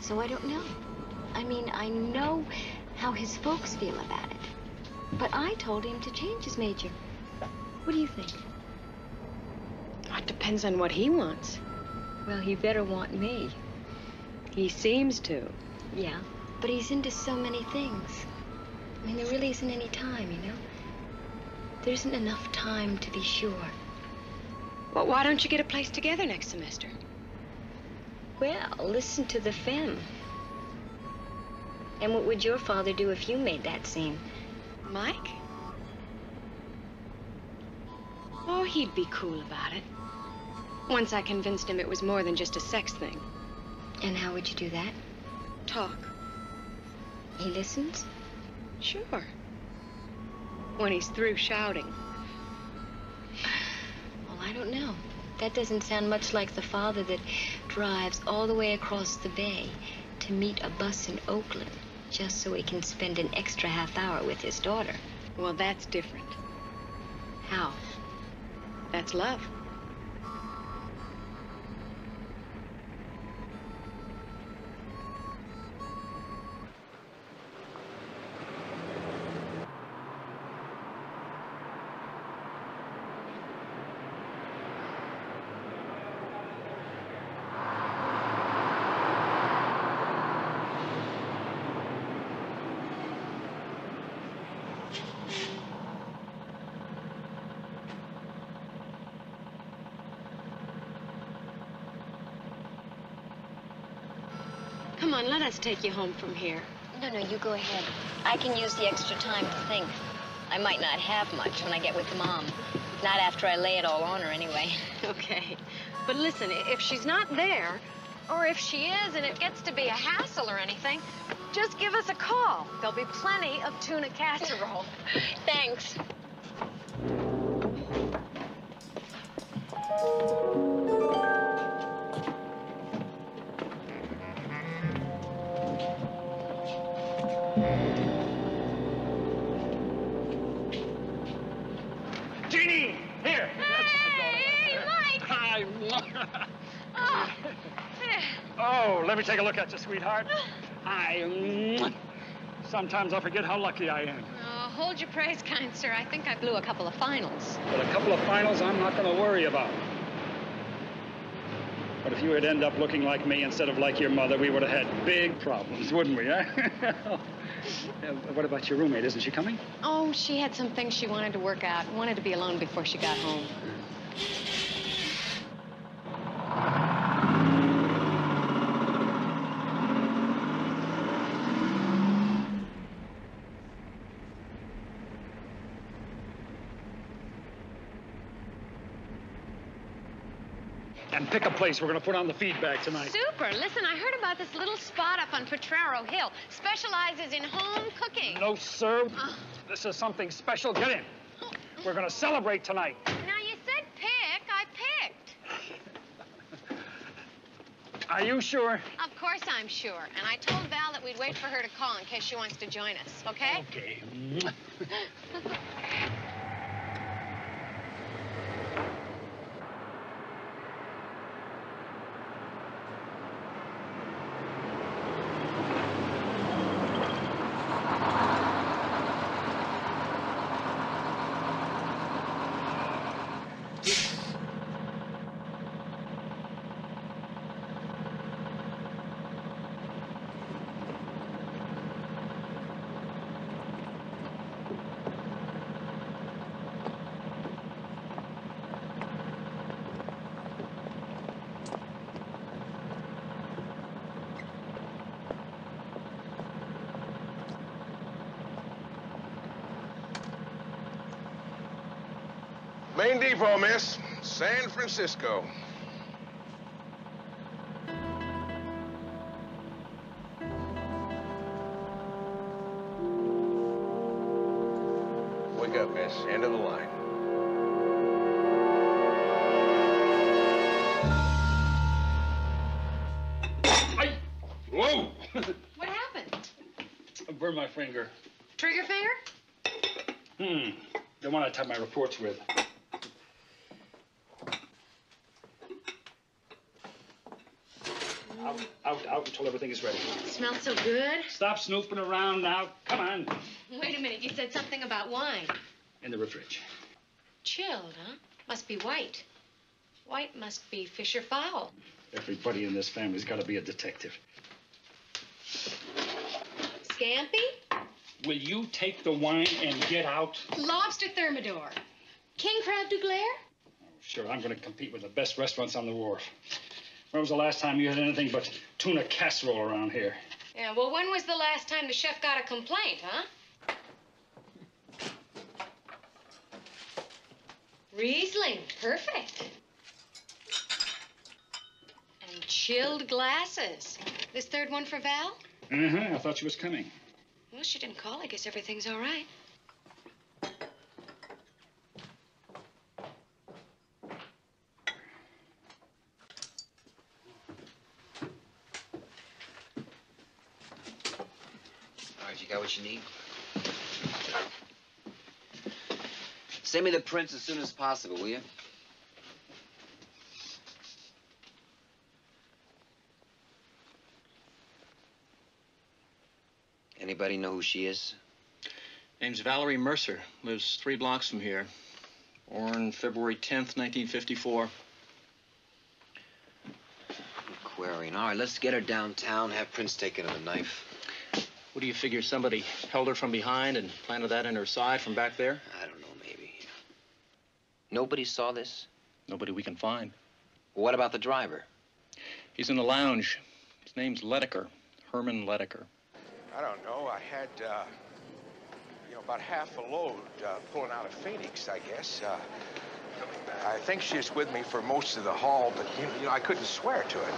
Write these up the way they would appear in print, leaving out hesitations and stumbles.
So I don't know. I mean, I know how his folks feel about it. But I told him to change his major. What do you think? It depends on what he wants. Well, he better want me. He seems to. Yeah, but he's into so many things. I mean, there really isn't any time, you know? There isn't enough time to be sure. Well, why don't you get a place together next semester? Well, listen to the femme. And what would your father do if you made that scene? Mike? Oh, he'd be cool about it. Once I convinced him it was more than just a sex thing. And how would you do that? Talk. He listens? Sure. When he's through shouting. Well, I don't know. That doesn't sound much like the father that drives all the way across the bay to meet a bus in Oakland just so he can spend an extra half hour with his daughter. Well, that's different. How? That's love. Come on, let us take you home from here. No, you go ahead. I can use the extra time to think. I might not have much when I get with Mom. Not after I lay it all on her, anyway. Okay. But listen, if she's not there, or if she is and it gets to be a hassle or anything, just give us a call. There'll be plenty of tuna casserole. Thanks. Jeannie, here. Hey, Mike! Hi. Oh. Oh, let me take a look at you, sweetheart. Sometimes I forget how lucky I am. Oh, hold your praise, kind sir. I think I blew a couple of finals. But a couple of finals I'm not going to worry about. But if you would end up looking like me instead of like your mother, we would have had big problems, wouldn't we, huh? What about your roommate? Isn't she coming? Oh, she had some things she wanted to work out. Wanted to be alone before she got home. And pick a place we're going to put on the feedback tonight. Super. Listen, I heard about this little spot up on Potrero Hill. Specializes in home cooking. No, sir. This is something special. Get in. We're going to celebrate tonight. Now, you said pick. I picked. Are you sure? Of course I'm sure. And I told Val that we'd wait for her to call in case she wants to join us, okay? Okay. Main depot, miss. San Francisco. Wake up, miss. End of the line. Ay! Whoa! What happened? I burned my finger. Trigger finger? The one I type my reports with. Out until everything is ready. It smells so good. Stop snooping around now. Come on. Wait a minute, you said something about wine. In the fridge. Chilled, huh? Must be white. White must be fish or fowl. Everybody in this family's got to be a detective. Scampi? Will you take the wine and get out? Lobster thermidor. King crab du glare? Oh, sure, I'm going to compete with the best restaurants on the wharf. When was the last time you had anything but tuna casserole around here? Yeah, well, when was the last time the chef got a complaint, huh? Riesling, perfect. And chilled glasses. This third one for Val? I thought she was coming. Well, she didn't call. I guess everything's all right. All right, you got what you need? Send me the prints as soon as possible, will you? Anybody know who she is? Name's Valerie Mercer. Lives 3 blocks from here. Born February 10th, 1954. Aquarian. All right, let's get her downtown, have prints taken of the knife. What do you figure, somebody held her from behind and planted that in her side from back there? I don't know, maybe. Nobody saw this? Nobody we can find. Well, what about the driver? He's in the lounge. His name's Ledecker. Herman Ledecker. I don't know. I had, about half a load pulling out of Phoenix, I guess. I think she was with me for most of the haul, but, I couldn't swear to it,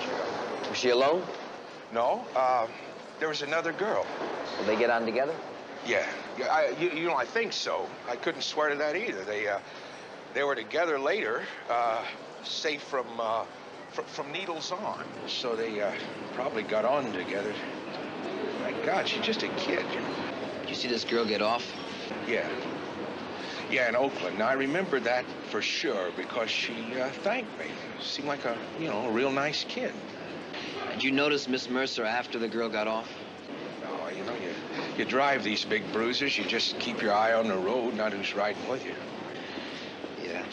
Was she alone? No, there was another girl. Did they get on together? Yeah, I think so. I couldn't swear to that either. They were together later, safe from needles on. So they probably got on together. My God, she's just a kid. Did you see this girl get off? Yeah. Yeah, in Oakland. Now, I remember that for sure because she thanked me. Seemed like a real nice kid. Did you notice Miss Mercer after the girl got off? No, you drive these big bruisers, you just keep your eye on the road, not who's riding with you. Yeah.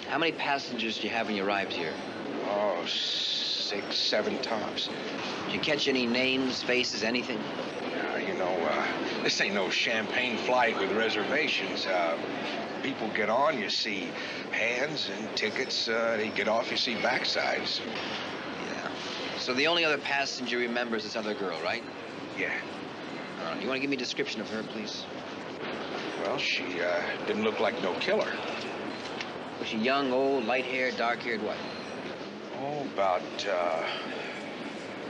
How many passengers did you have when you arrived here? Oh, 6, 7 tops. Did you catch any names, faces, anything? This ain't no champagne flight with reservations. People get on, you see hands and tickets. They get off, you see backsides. Yeah. So the only other passenger you remember is this other girl, right? Yeah. You want to give me a description of her, please? Well, she didn't look like no killer. Was she young, old, light-haired, dark-haired, what? Oh, about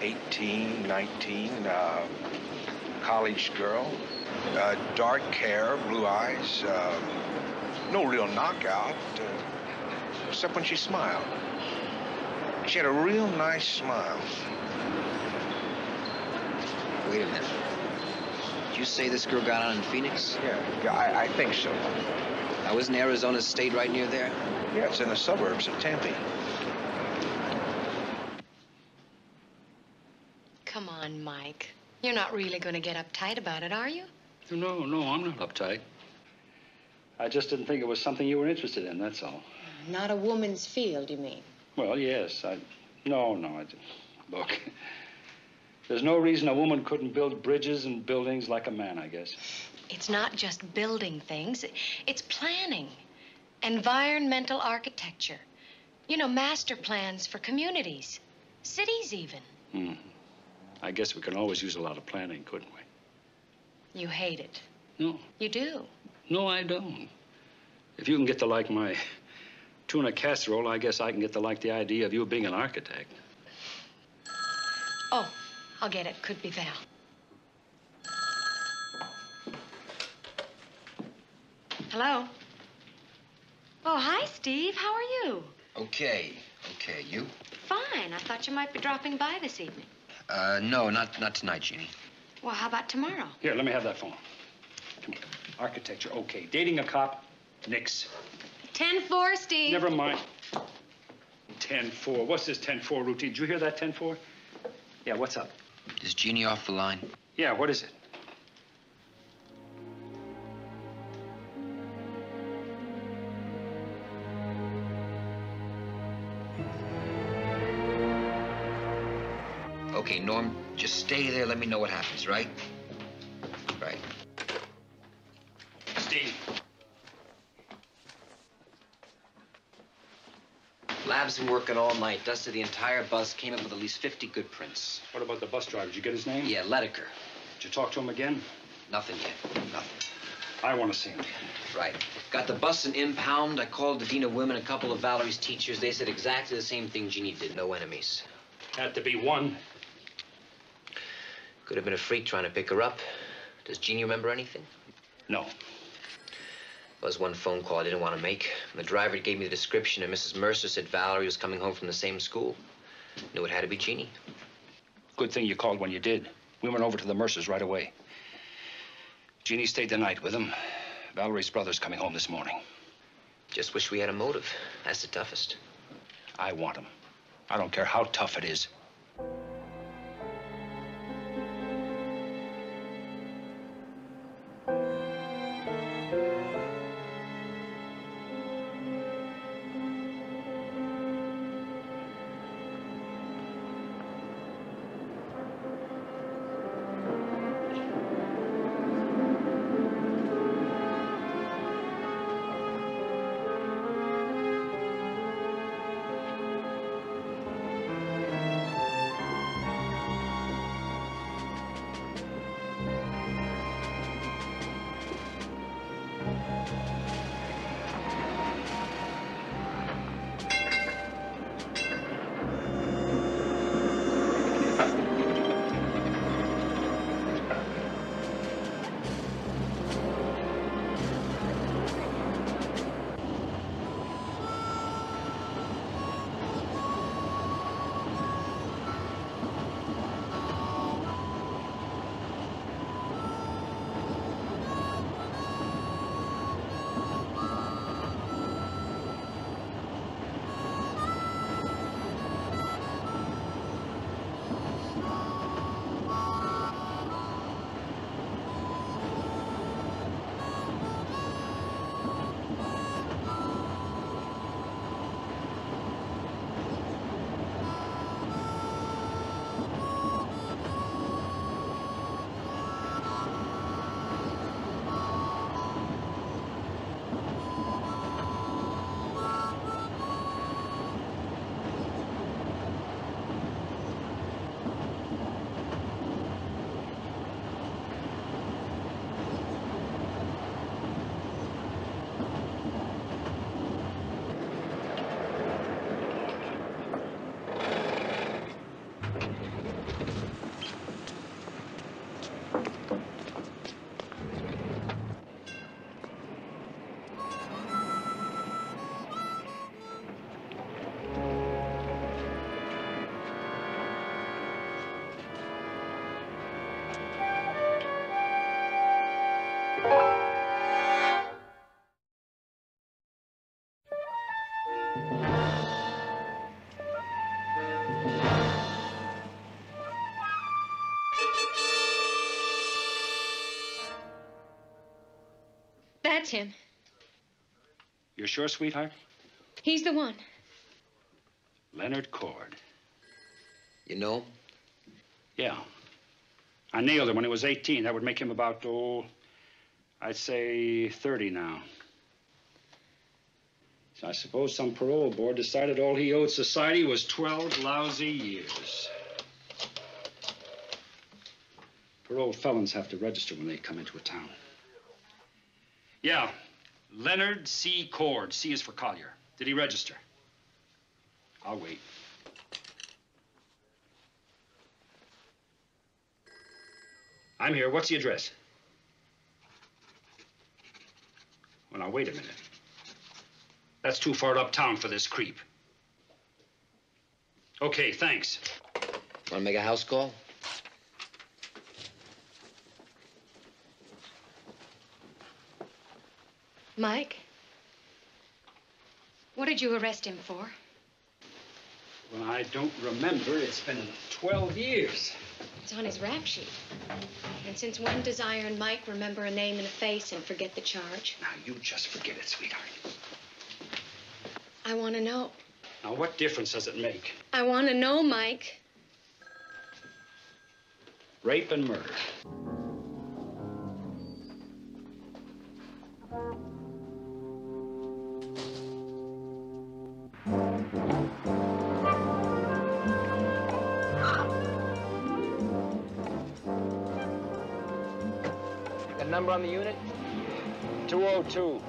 18, 19, college girl. Dark hair, blue eyes. No real knockout, except when she smiled. She had a real nice smile. Wait a minute. Did you say this girl got on in Phoenix? Yeah, I think so. Now, isn't Arizona State right near there? Yeah, it's in the suburbs of Tempe. Come on, Mike. You're not really going to get uptight about it, are you? No, I'm not uptight. I just didn't think it was something you were interested in, that's all. Not a woman's field, you mean? Well, yes, No, I didn't. Look, there's no reason a woman couldn't build bridges and buildings like a man, I guess. It's not just building things. It's planning. Environmental architecture. Master plans for communities. Cities, even. I guess we can always use a lot of planning, couldn't we? You hate it. No. You do. No, I don't. If you can get to like my tuna casserole, I guess I can get to like the idea of you being an architect. Oh, I'll get it. Could be Val. Hello? Oh, hi, Steve. How are you? Okay. You? Fine. I thought you might be dropping by this evening. No, not tonight, Jeannie. Well, how about tomorrow? Here, let me have that phone. Come on. Architecture, okay. Dating a cop, nix. 10-4, Steve. Never mind. 10-4. What's this 10-4 routine? Did you hear that 10-4? Yeah, what's up? Is Jeannie off the line? Yeah, what is it? Okay, Norm, just stay there. Let me know what happens, right? Right. Steve. Lab's been working all night. Dusted the entire bus. Came up with at least 50 good prints. What about the bus driver? Did you get his name? Yeah, Ledecker. Did you talk to him again? Nothing yet. Nothing. I want to see him. Right. Got the bus in impound. I called the dean of women, a couple of Valerie's teachers. They said exactly the same thing Jeannie did. No enemies. Had to be one. Could have been a freak trying to pick her up. Does Jeannie remember anything? No. Was one phone call I didn't want to make. The driver gave me the description, and Mrs. Mercer said Valerie was coming home from the same school. Knew it had to be Jeannie. Good thing you called when you did. We went over to the Mercers right away. Jeannie stayed the night with him. Valerie's brother's coming home this morning. Just wish we had a motive. That's the toughest. I want him. I don't care how tough it is. That's him. You're sure, sweetheart? He's the one. Leonard Cord. You know? Yeah. I nailed him when he was 18. That would make him about, I'd say 30 now. So I suppose some parole board decided all he owed society was 12 lousy years. Parole felons have to register when they come into a town. Yeah, Leonard C. Cord. C is for Collier. Did he register? I'll wait. I'm here. What's the address? Well, now, wait a minute. That's too far uptown for this creep. Okay, thanks. Want to make a house call? Mike? What did you arrest him for? Well, I don't remember. It's been 12 years. It's on his rap sheet. And since when does Iron Mike remember a name and a face and forget the charge? Now, you just forget it, sweetheart. I want to know. Now, what difference does it make? I want to know, Mike. Rape and murder. The number on the unit? 202.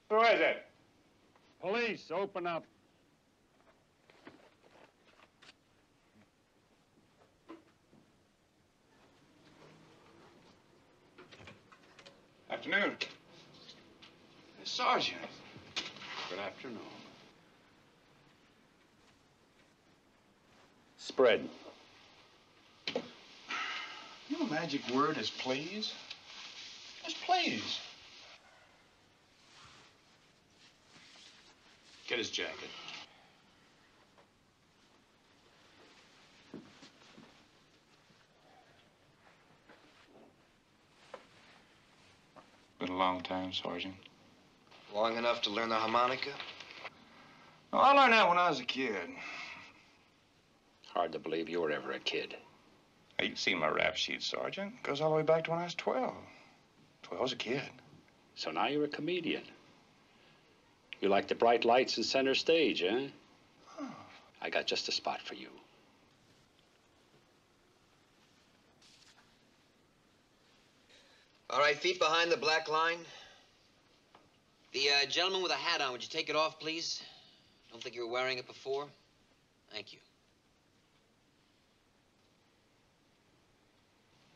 Who is it? Police, open up. Afternoon. Sergeant. Good afternoon. Spread. You know, the magic word is please. Just please. Get his jacket. Been a long time, Sergeant. Long enough to learn the harmonica? Well, I learned that when I was a kid. Hard to believe you were ever a kid. Hey, you can see my rap sheet, Sergeant. It goes all the way back to when I was 12. 12 was a kid. So now you're a comedian. You like the bright lights and center stage, eh? Oh. I got just a spot for you. All right, feet behind the black line. The gentleman with a hat on, would you take it off, please? Don't think you were wearing it before. Thank you.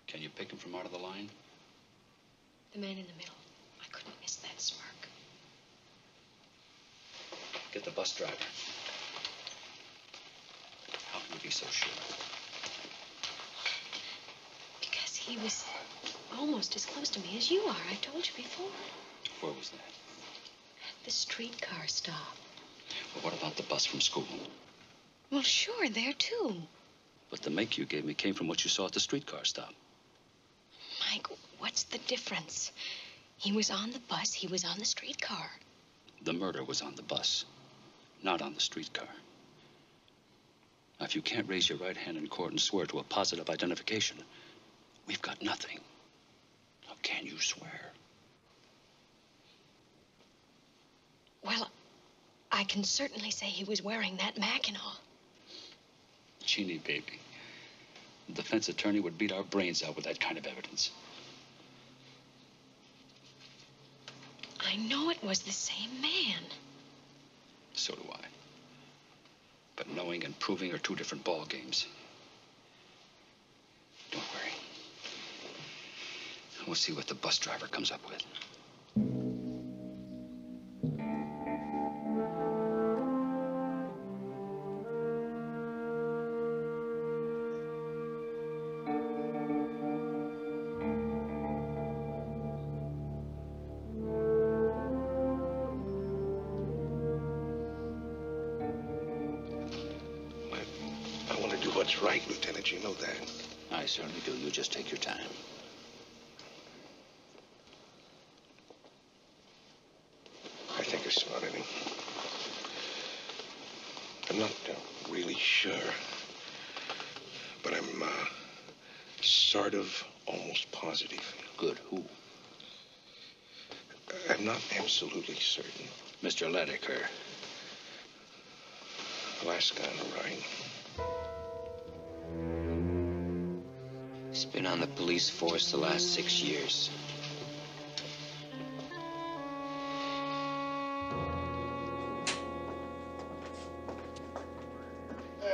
Can you pick him from out of the line? The man in the middle. I couldn't miss that smirk. Get the bus driver. How can you be so sure? Because he was almost as close to me as you are. I told you before. Where was that? At the streetcar stop. Well, what about the bus from school? Well, sure, there too. But the make you gave me came from what you saw at the streetcar stop. Mike, what's the difference? He was on the bus, he was on the streetcar. The murder was on the bus, not on the streetcar. Now, if you can't raise your right hand in court and swear to a positive identification, we've got nothing. How can you swear? Well, I can certainly say he was wearing that Mackinaw. Jeannie, baby, the defense attorney would beat our brains out with that kind of evidence. I know it was the same man. So do I. But knowing and proving are two different ball games. Don't worry. We'll see what the bus driver comes up with. What's right, Lieutenant, you know that. I certainly do. You just take your time. I think I spotted him. I'm not really sure, but I'm sort of almost positive. Good. Who? I'm not absolutely certain. Mr. Leddicker. The last guy on the right. He's been on the police force the last 6 years.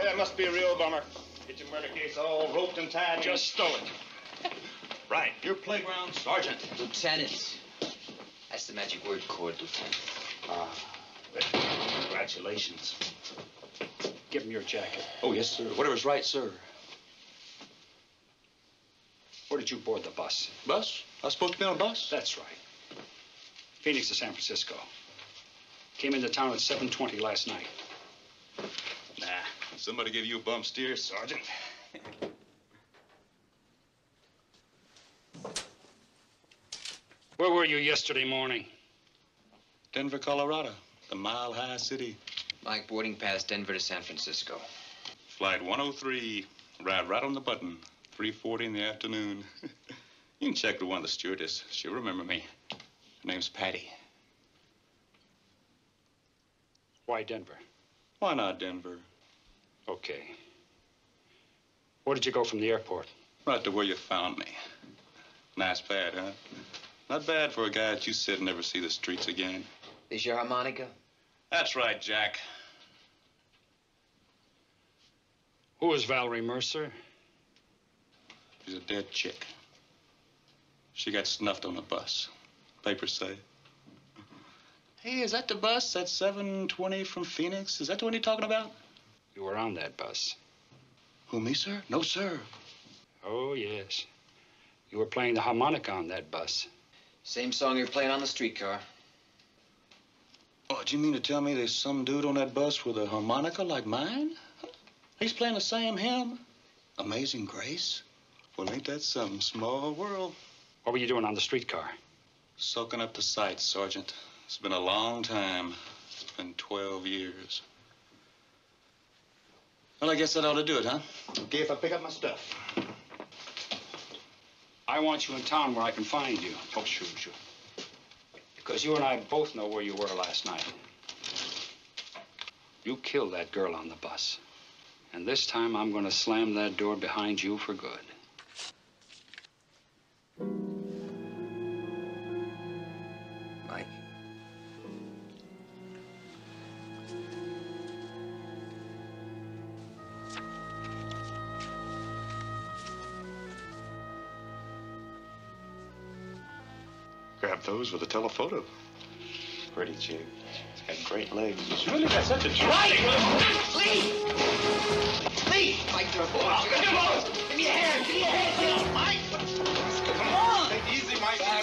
That must be a real bummer. Get your murder case all roped and tied. Just stow it. Right, your playground sergeant. Lieutenant. That's the magic word, Cord, Lieutenant. Congratulations. Give him your jacket. Oh, yes, sir. Whatever's right, sir. Where did you board the bus? Bus? I was supposed to be on a bus? That's right. Phoenix to San Francisco. Came into town at 7:20 last night. Nah. Somebody give you a bump steer, Sergeant. Where were you yesterday morning? Denver, Colorado. The mile-high city. Mike, boarding past Denver to San Francisco. Flight 103. Ride right on the button. 3:40 in the afternoon. You can check with one of the stewardess. She'll remember me. Her name's Patty. Why Denver? Why not Denver? Okay. Where did you go from the airport? Right to where you found me. Nice pad, huh? Not bad for a guy that you said never see the streets again. Is your harmonica? That's right, Jack. Who is Valerie Mercer? She's a dead chick. She got snuffed on the bus. Papers say. Hey, is that the bus? That's 7:20 from Phoenix? Is that the one you're talking about? You were on that bus. Who, me, sir? No, sir. Oh, yes. You were playing the harmonica on that bus. Same song you're playing on the streetcar. Oh, do you mean to tell me there's some dude on that bus with a harmonica like mine? He's playing the same hymn? Amazing Grace? Well, ain't that something? Small world. What were you doing on the streetcar? Soaking up the sights, Sergeant. It's been a long time. It's been 12 years. Well, I guess that ought to do it, huh? Okay, if I pick up my stuff. I want you in town where I can find you. Oh, sure. Because you and I both know where you were last night. You killed that girl on the bus. And this time I'm going to slam that door behind you for good. Mike. Grab those with a telephoto. Pretty chick. Had great legs. You really got such a Mike! Please! Please! Mike, you're a boy. Come on! Give me your hand! Give me your hand! Mike! Come on! Take it easy, Mike. Come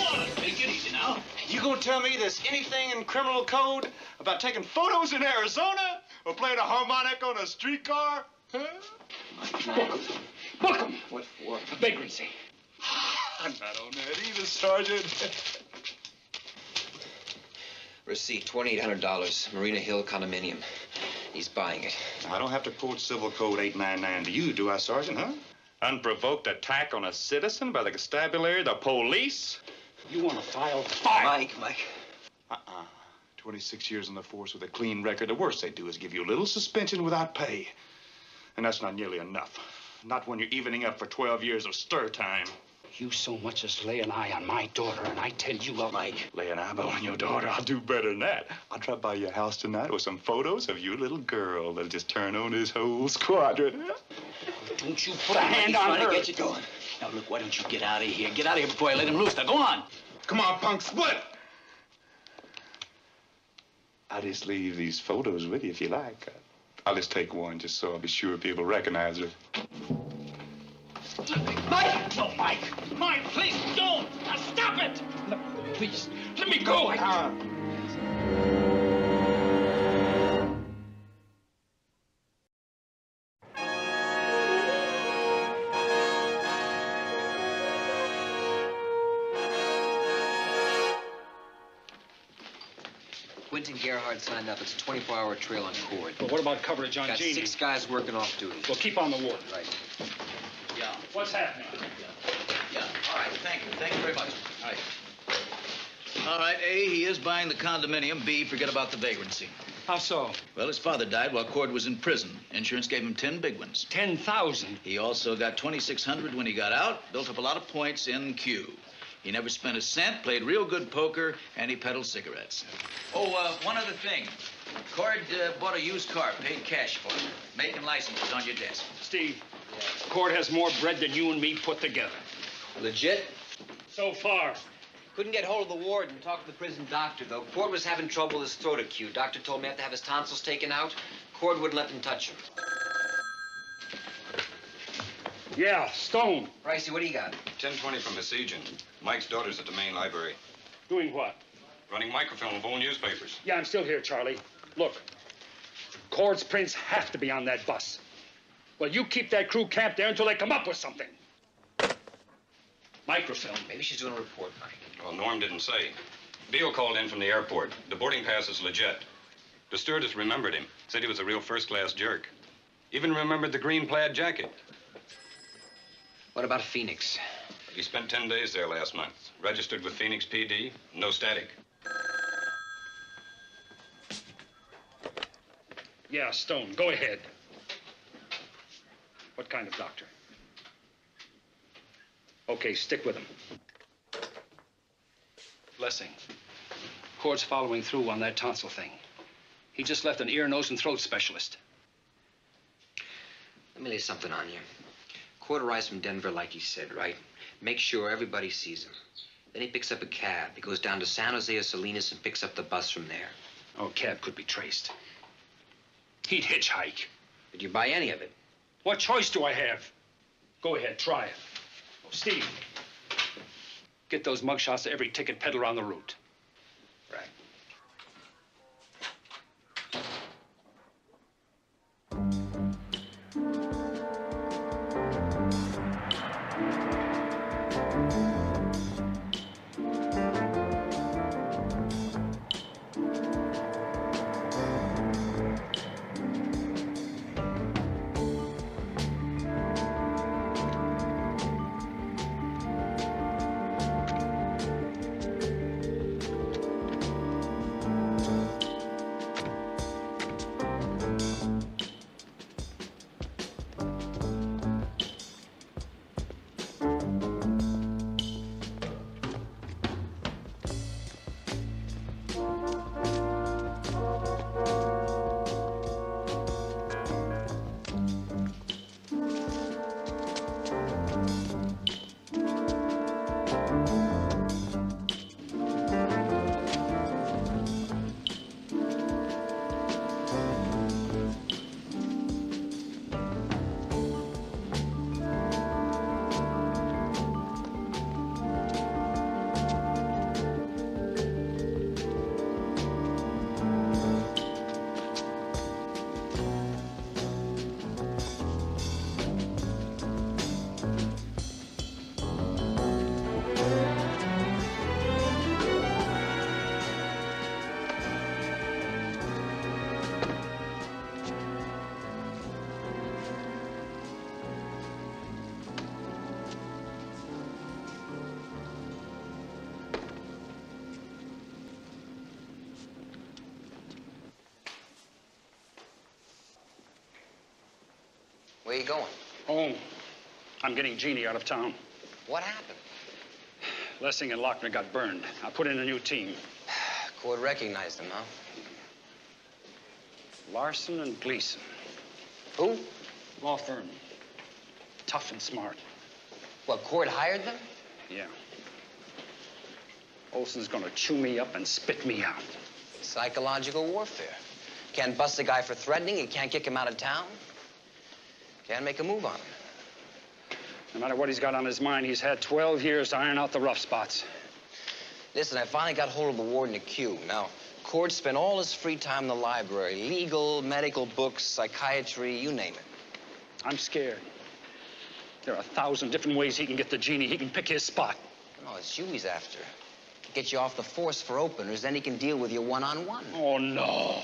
on! Take it easy now. You gonna tell me there's anything in criminal code about taking photos in Arizona or playing a harmonic on a streetcar? Huh? Book him. What for? For vagrancy. I'm not on that either, Sergeant. Receipt, $2,800. Marina Hill condominium. He's buying it. I don't have to quote Civil Code 899 to you, do I, Sergeant, huh? Unprovoked attack on a citizen by the constabulary, the police? You want to file? File! Mike. 26 years in the force with a clean record. The worst they do is give you a little suspension without pay. And that's not nearly enough. Not when you're evening up for 12 years of stir time. You so much as lay an eye on my daughter, and I tell you, Mike. Lay an eyeball on your daughter. I'll do better than that. I'll drop by your house tonight with some photos of your little girl that'll just turn on this whole squadron. Don't you put a hand on her. Trying to get you going. Now, look, why don't you get out of here? Get out of here before I let him loose. Now, go on. Come on, punk, split! I'll just leave these photos with you if you like. I'll just take one just so I'll be sure people recognize her. Mike! No, Mike! Mike, please, don't! Now, stop it! No, please, let me go. Quentin Gerhardt signed up. It's a 24-hour trail on Cord. But what about coverage on Got Jeannie? 6 guys working off duty. Well, keep on the ward. Right. Yeah. What's happening? Yeah. All right. Thank you. Thank you very much. All right. All right. A, he is buying the condominium. B, forget about the vagrancy. How so? Well, his father died while Cord was in prison. Insurance gave him 10 big ones. 10,000. He also got 2,600 when he got out, built up a lot of points in Q. He never spent a cent, played real good poker, and he peddled cigarettes. Oh, one other thing. Cord bought a used car, paid cash for it. Make and license is on your desk. Steve, Cord has more bread than you and me put together. Legit? So far. Couldn't get hold of the ward and talk to the prison doctor, though. Cord was having trouble with his throat acute. Doctor told me I have to have his tonsils taken out. Cord wouldn't let them touch him. Yeah, Stone. Pricey, what do you got? 1020 from Besieging. Mike's daughter's at the main library. Doing what? Running microfilm of all newspapers. Yeah, I'm still here, Charlie. Look, Cord's prints have to be on that bus. Well, you keep that crew camped there until they come up with something. Microfilm. Maybe she's doing a report, Mike. Well, Norm didn't say. Beale called in from the airport. The boarding pass is legit. The stewardess remembered him. Said he was a real first-class jerk. Even remembered the green plaid jacket. What about Phoenix? He spent 10 days there last month. Registered with Phoenix PD. No static. Yeah, Stone, go ahead. What kind of doctor? Okay, stick with him. Blessing. Cord's following through on that tonsil thing. He just left an ear, nose, and throat specialist. Let me lay something on you. Cord arrives from Denver like he said, right? Make sure everybody sees him. Then he picks up a cab. He goes down to San Jose or Salinas and picks up the bus from there. Oh, cab could be traced. He'd hitchhike. Did you buy any of it? What choice do I have? Go ahead, try it. Oh, Steve, get those mugshots to every ticket peddler on the route. Right. Where you going? Home. I'm getting Jeannie out of town. What happened? Lessing and Lochner got burned. I put in a new team. Cord recognized him, huh? Larson and Gleason. Who? Law firm. Tough and smart. What, Cord hired them? Yeah. Olson's gonna chew me up and spit me out. Psychological warfare. Can't bust a guy for threatening, you can't kick him out of town. Can't make a move on him. No matter what he's got on his mind, he's had 12 years to iron out the rough spots. Listen, I finally got hold of the warden at Q. Now, Cord spent all his free time in the library. Legal, medical books, psychiatry, you name it. I'm scared. There are 1,000 different ways he can get to Jeannie. He can pick his spot. No, it's you he's after. Get you off the force for openers, then he can deal with you one-on-one. Oh, no.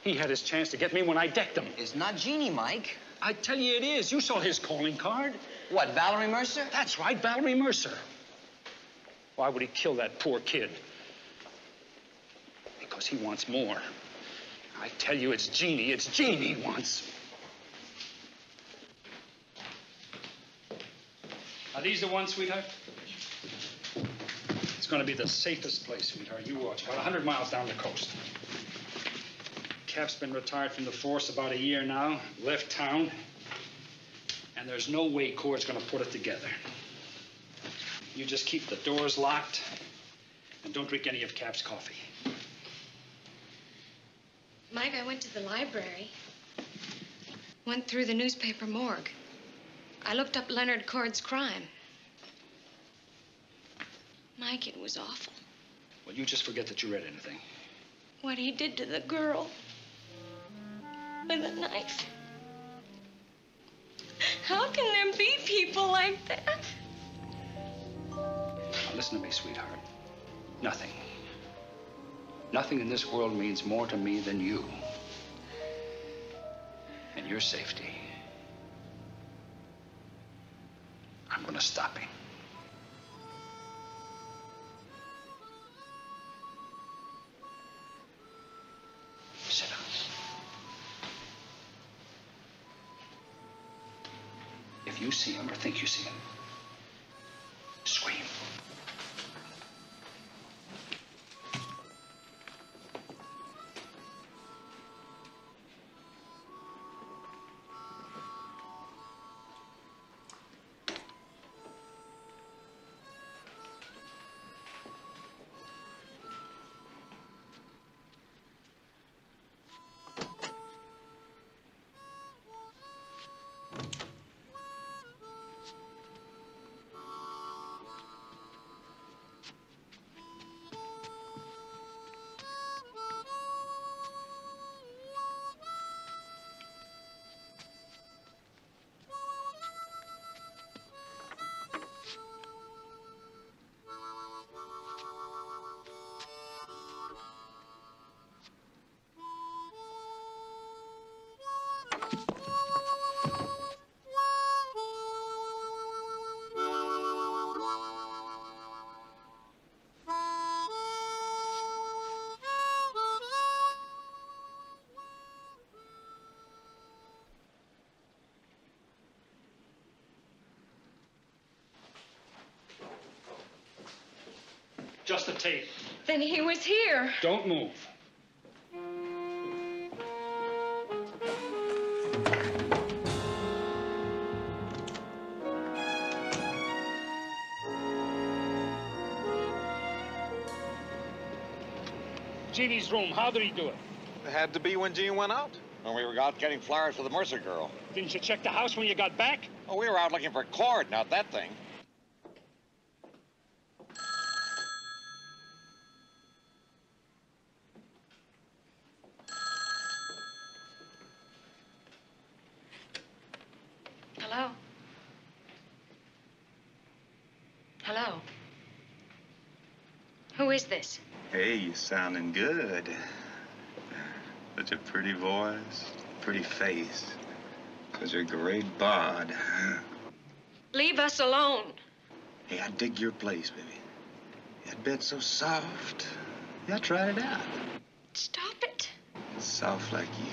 He had his chance to get me when I decked him. It's not Jeannie, Mike. I tell you it is. You saw his calling card. What, Valerie Mercer? That's right, Valerie Mercer. Why would he kill that poor kid? Because he wants more. I tell you, it's Jeannie. It's Jeannie he wants. Are these the ones, sweetheart? It's going to be the safest place, sweetheart. You watch. About 100 miles down the coast. Cap's been retired from the force about a year now. Left town. And there's no way Cord's going to put it together. You just keep the doors locked and don't drink any of Cap's coffee. Mike, I went to the library. Went through the newspaper morgue. I looked up Leonard Cord's crime. Mike, it was awful. Well, you just forget that you read anything. What he did to the girl. With a knife. How can there be people like that? Now, listen to me, sweetheart. Nothing. Nothing in this world means more to me than you. And your safety. I'm gonna stop him. Sit down. If you see him or think you see him, scream. Just a tape. Then he was here. Don't move. Jeannie's room, how did he do it? It had to be when Jean went out. When we were out getting flowers for the Mercer girl. Didn't you check the house when you got back? Oh, we were out looking for cord, not that thing. Hello? Hello? Who is this? Hey, you sounding good. Such a pretty voice, pretty face. Such a great bod. Leave us alone. Hey, I dig your place, baby. That bed's so soft. Yeah, I tried it out. Stop it. Soft like you.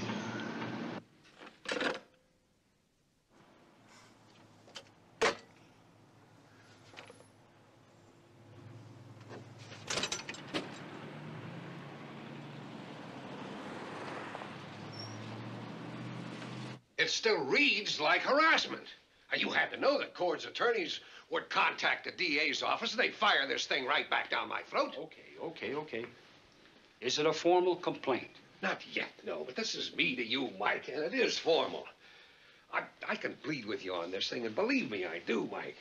It still reads like harassment. You had to know that Cord's attorneys would contact the DA's office and they'd fire this thing right back down my throat. Okay. Is it a formal complaint? Not yet, no, but this is me to you, Mike, and it is formal. I can plead with you on this thing, and believe me, I do, Mike.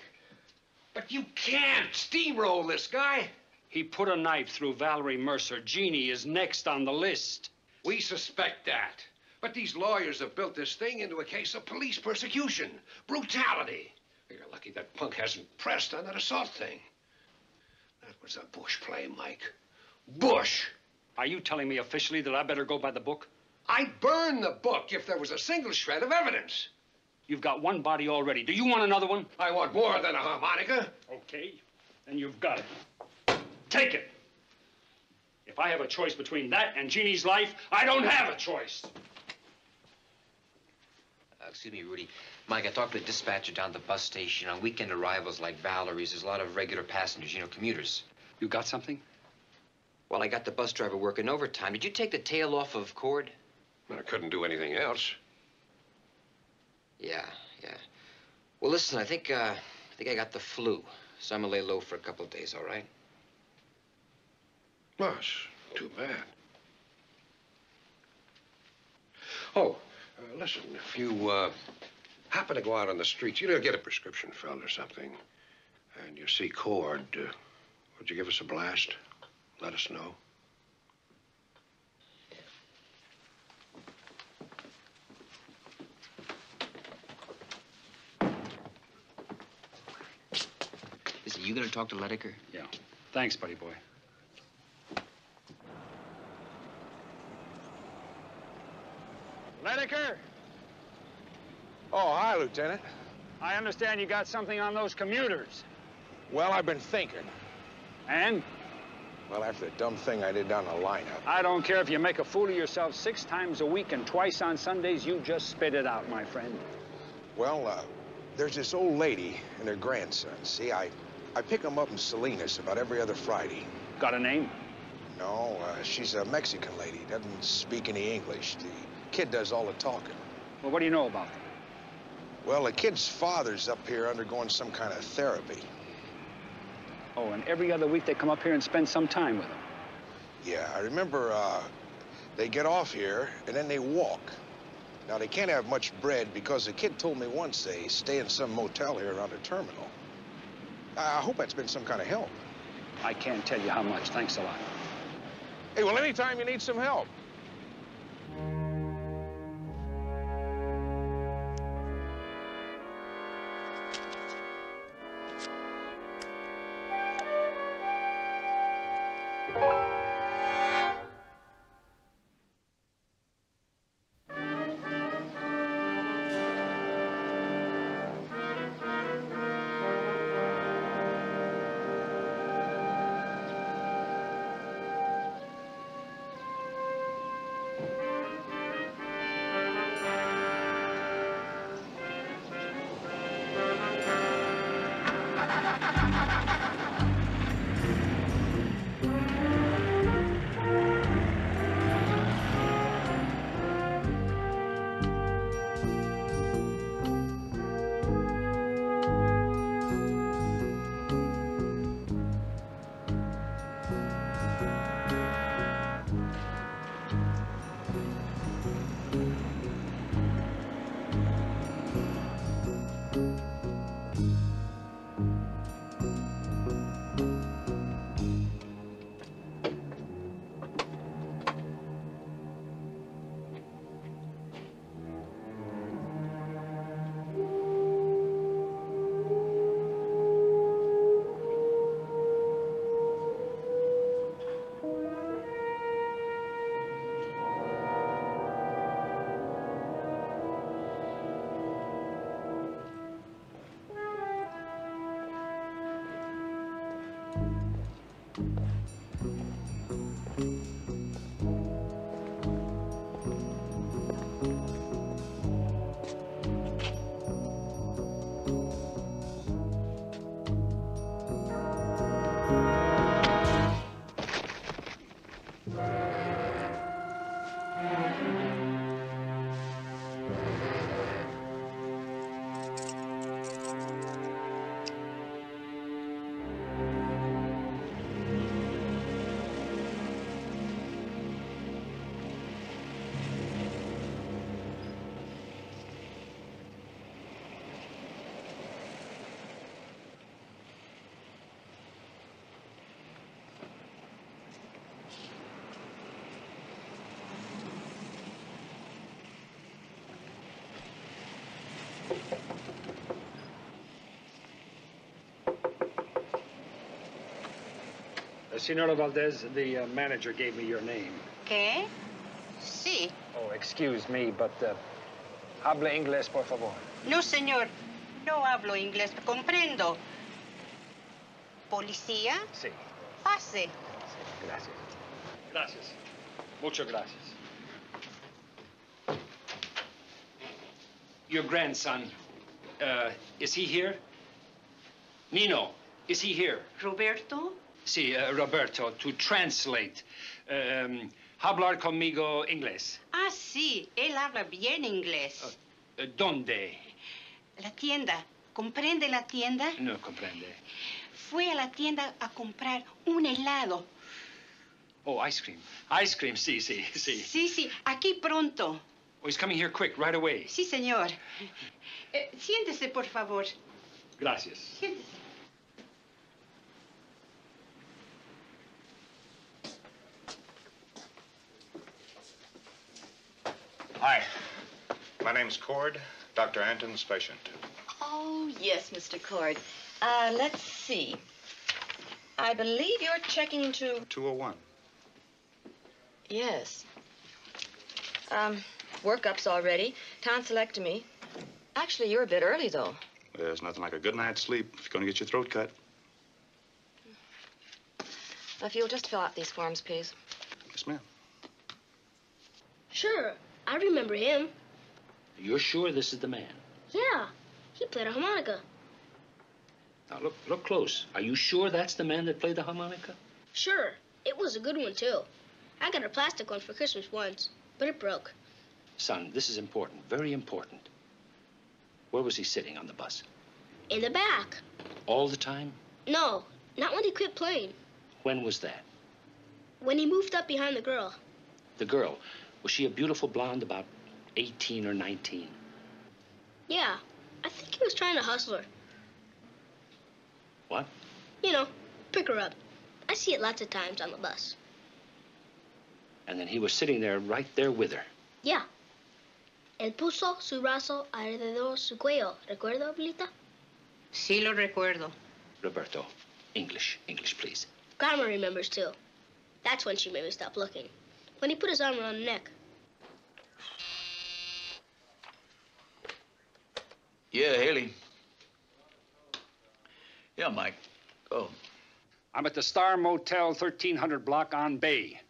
But you can't steamroll this guy. He put a knife through Valerie Mercer. Jeannie is next on the list. We suspect that. But these lawyers have built this thing into a case of police persecution, brutality. You're lucky that punk hasn't pressed on that assault thing. That was a Bush play, Mike. Bush! Are you telling me officially that I better go by the book? I'd burn the book if there was a single shred of evidence. You've got one body already. Do you want another one? I want more than a harmonica. Okay, then you've got it. Take it. If I have a choice between that and Jeannie's life, I don't have a choice. Excuse me, Rudy. Mike, I talked to the dispatcher down at the bus station. On weekend arrivals like Valerie's, there's a lot of regular passengers, you know, commuters. You got something? Well, I got the bus driver working overtime. Did you take the tail off of Cord? I couldn't do anything else. Yeah. Well, listen, I think I got the flu, so I'm gonna lay low for a couple of days, all right? Well, it's too bad. Oh, Listen, if you happen to go out on the streets, you know, get a prescription filled or something, and you see Cord, would you give us a blast? Let us know. Listen, you gonna talk to Ledecker? Yeah. Thanks, buddy boy. Ledecker! Oh, hi, Lieutenant. I understand you got something on those commuters. Well, I've been thinking. And? Well, after the dumb thing I did down the lineup. I don't care if you make a fool of yourself 6 times a week and twice on Sundays, you just spit it out, my friend. Well, there's this old lady and her grandson. See, I pick them up in Salinas about every other Friday. Got a name? No, she's a Mexican lady. Doesn't speak any English. The kid does all the talking. Well, what do you know about them? Well, the kid's father's up here undergoing some kind of therapy. Oh, and every other week they come up here and spend some time with him. Yeah, I remember they get off here and then they walk. Now, they can't have much bread because the kid told me once they stay in some motel here around the terminal. I hope that's been some kind of help. I can't tell you how much. Thanks a lot. Hey, well, anytime you need some help. Senora Valdez, the manager gave me your name. ¿Qué? Sí. Oh, excuse me, but habla inglés, por favor. No, señor. No hablo inglés. Comprendo. ¿Policía? Sí. Pase. Gracias. Gracias. Muchas gracias. Your grandson, is he here? Nino, is he here? Roberto? Sí, Roberto, to translate. Hablar conmigo inglés. Ah, sí. Él habla bien inglés. ¿Dónde? La tienda. ¿Comprende la tienda? No comprende. Fue a la tienda a comprar un helado. Oh, ice cream. Ice cream, sí, sí, sí. Sí, sí. Aquí pronto. Oh, he's coming here quick, right away. Sí, señor. Siéntese, por favor. Gracias. Siéntese. Hi. My name's Cord, Dr. Anton's patient. Oh, yes, Mr. Cord. Let's see. I believe you're checking to... 201. Yes. Workups already. Tonsillectomy. Actually, you're a bit early, though. There's nothing like a good night's sleep if you're going to get your throat cut. If you'll just fill out these forms, please. Yes, ma'am. Sure, I remember him. You're sure this is the man? Yeah, he played a harmonica. Now, look close. Are you sure that's the man that played the harmonica? Sure, it was a good one, too. I got a plastic one for Christmas once, but it broke. Son, this is important, very important. Where was he sitting on the bus? In the back. All the time? No, not when he quit playing. When was that? When he moved up behind the girl. The girl, was she a beautiful blonde about 18 or 19? Yeah, I think he was trying to hustle her. What? You know, pick her up. I see it lots of times on the bus. And then he was sitting there, right there with her. Yeah. Él puso su brazo alrededor su cuello. ¿Recuerdo, abuelita? Sí, lo recuerdo. Roberto, English, please. Grandma remembers, too. That's when she made me stop looking. When he put his arm around her neck. Yeah, Haley. Yeah, Mike. Go. I'm at the Star Motel, 1300 block on Bay,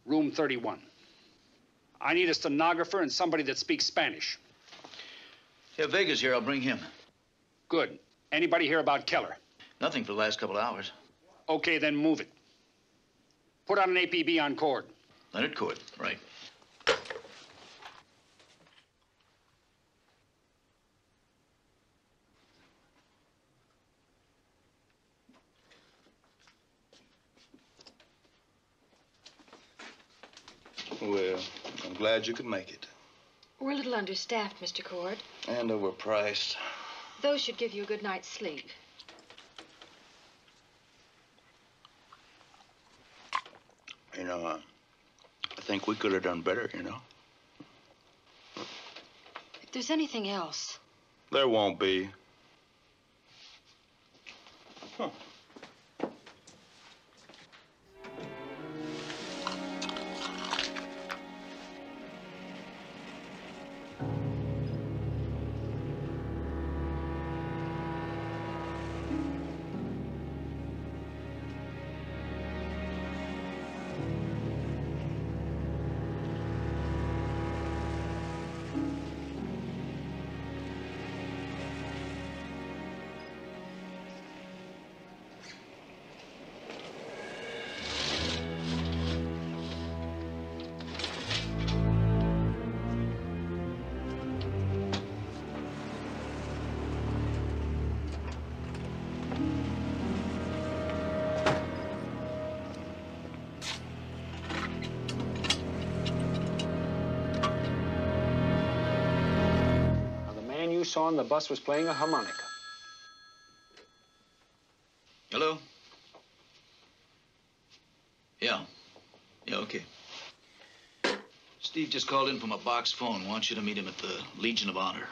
room 31. I need a stenographer and somebody that speaks Spanish. Yeah, Vega's here. I'll bring him. Good. Anybody hear about Keller? Nothing for the last couple hours. Okay, then move it. Put on an APB on Cord. Leonard Cord, right. Well, I'm glad you could make it. We're a little understaffed, Mr. Cord. And overpriced. Those should give you a good night's sleep. You know, I think we could have done better, you know. If there's anything else... There won't be. Huh. Saw on the bus was playing a harmonica. Hello? Yeah. Yeah, okay. Steve just called in from a box phone. Wants you to meet him at the Legion of Honor.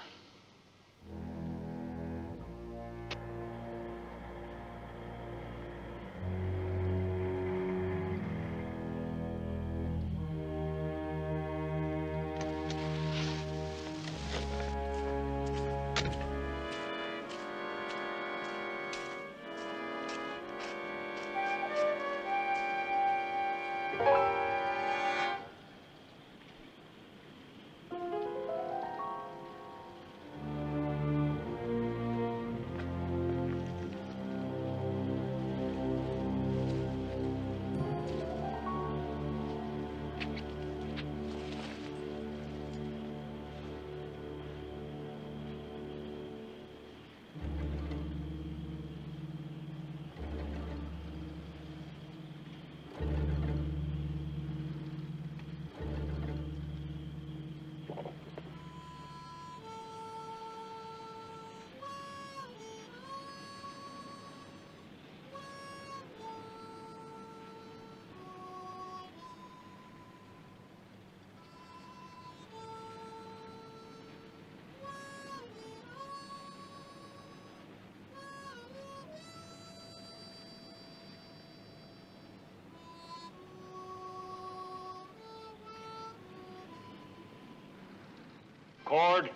Cord.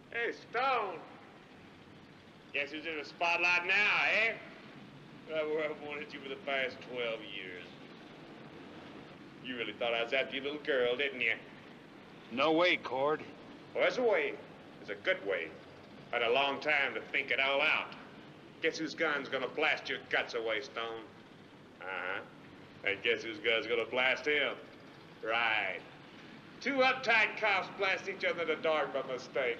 Hey, Stone. Guess who's in the spotlight now, eh? Well, I've wanted you for the past 12 years. You really thought I was after your little girl, didn't you? No way, Cord. Well, there's a way. There's a good way. Had a long time to think it all out. Guess whose gun's gonna blast your guts away, Stone? Uh-huh. And guess whose gun's gonna blast him? Right. Two uptight cops blast each other in the dark by mistake.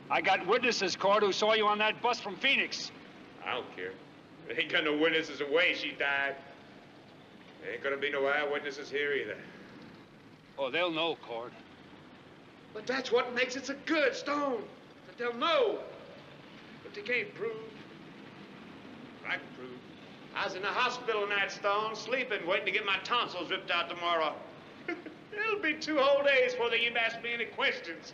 I got witnesses, Cord, who saw you on that bus from Phoenix. I don't care. There ain't got no witnesses away she died. There ain't gonna be no eyewitnesses here either. Oh, they'll know, Cord. But that's what makes it so good, Stone. That they'll know. But they can't prove. I can prove. I was in the hospital tonight, Stone, sleeping, waiting to get my tonsils ripped out tomorrow. It'll be 2 whole days before they even ask me any questions.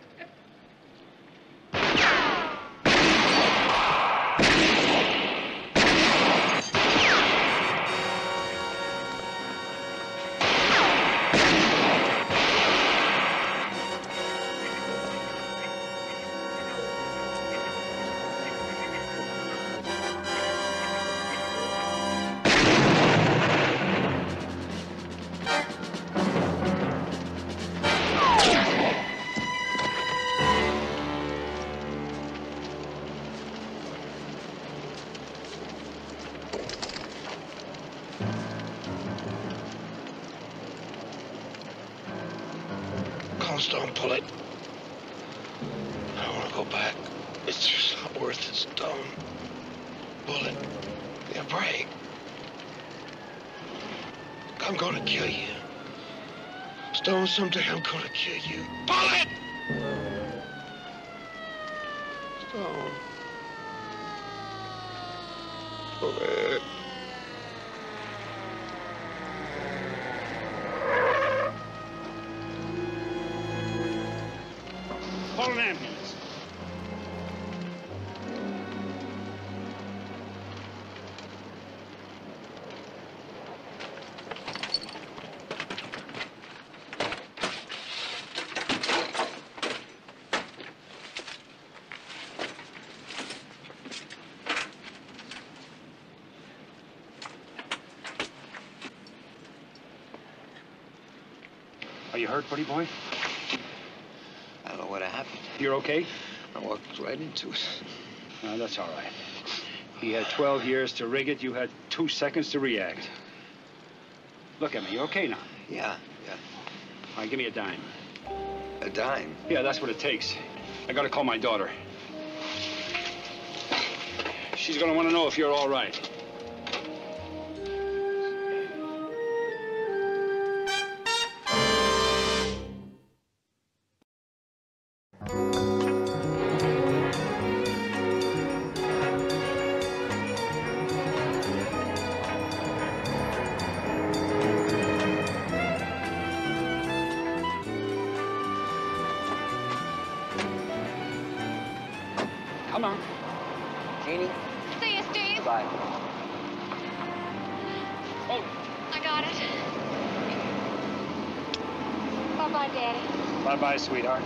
Stone, pull it. I don't want to go back. It's just not worth it, Stone. Pull it. Yeah, break. I'm gonna kill you. Stone, someday I'm gonna kill you. Pull it! Stone. Pull it. Call an ambulance. Are you hurt, buddy boy? I don't know what happened. You're okay? I walked right into it. No, that's all right. He had 12 years to rig it. You had 2 seconds to react. Look at me. You okay now? Yeah. All right, give me a dime. A dime? Yeah, that's what it takes. I gotta call my daughter. She's gonna want to know if you're all right. Come on. Jeannie? See you, Steve. Bye. Oh. I got it. Bye-bye, Daddy. Bye-bye, sweetheart.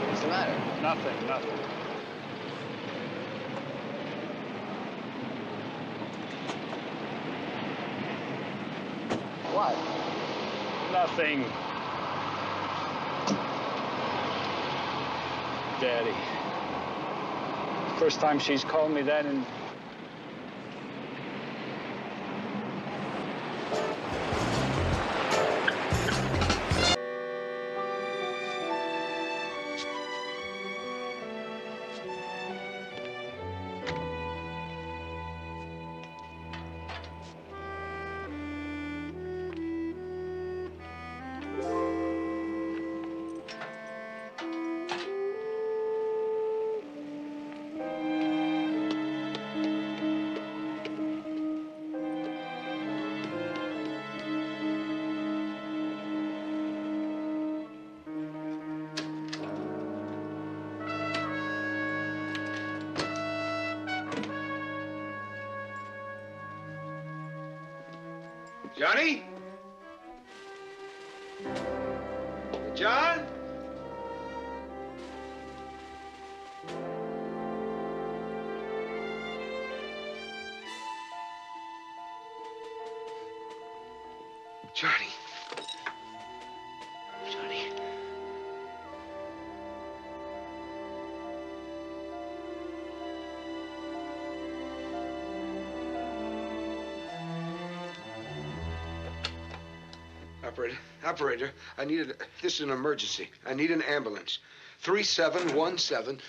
What's the matter? Nothing. What? Nothing. Daddy. First time she's called me that in... Johnny? John? Johnny. Johnny. Operator, I need this is an emergency. I need an ambulance. 3717.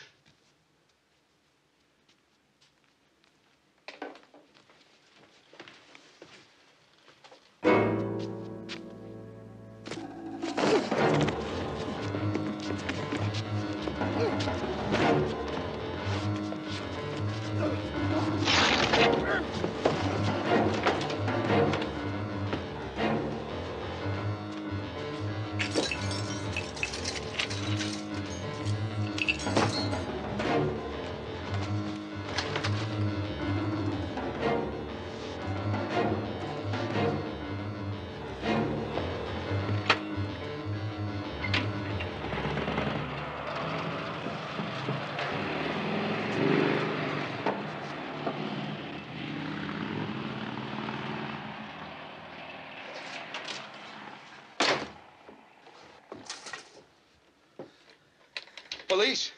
Police!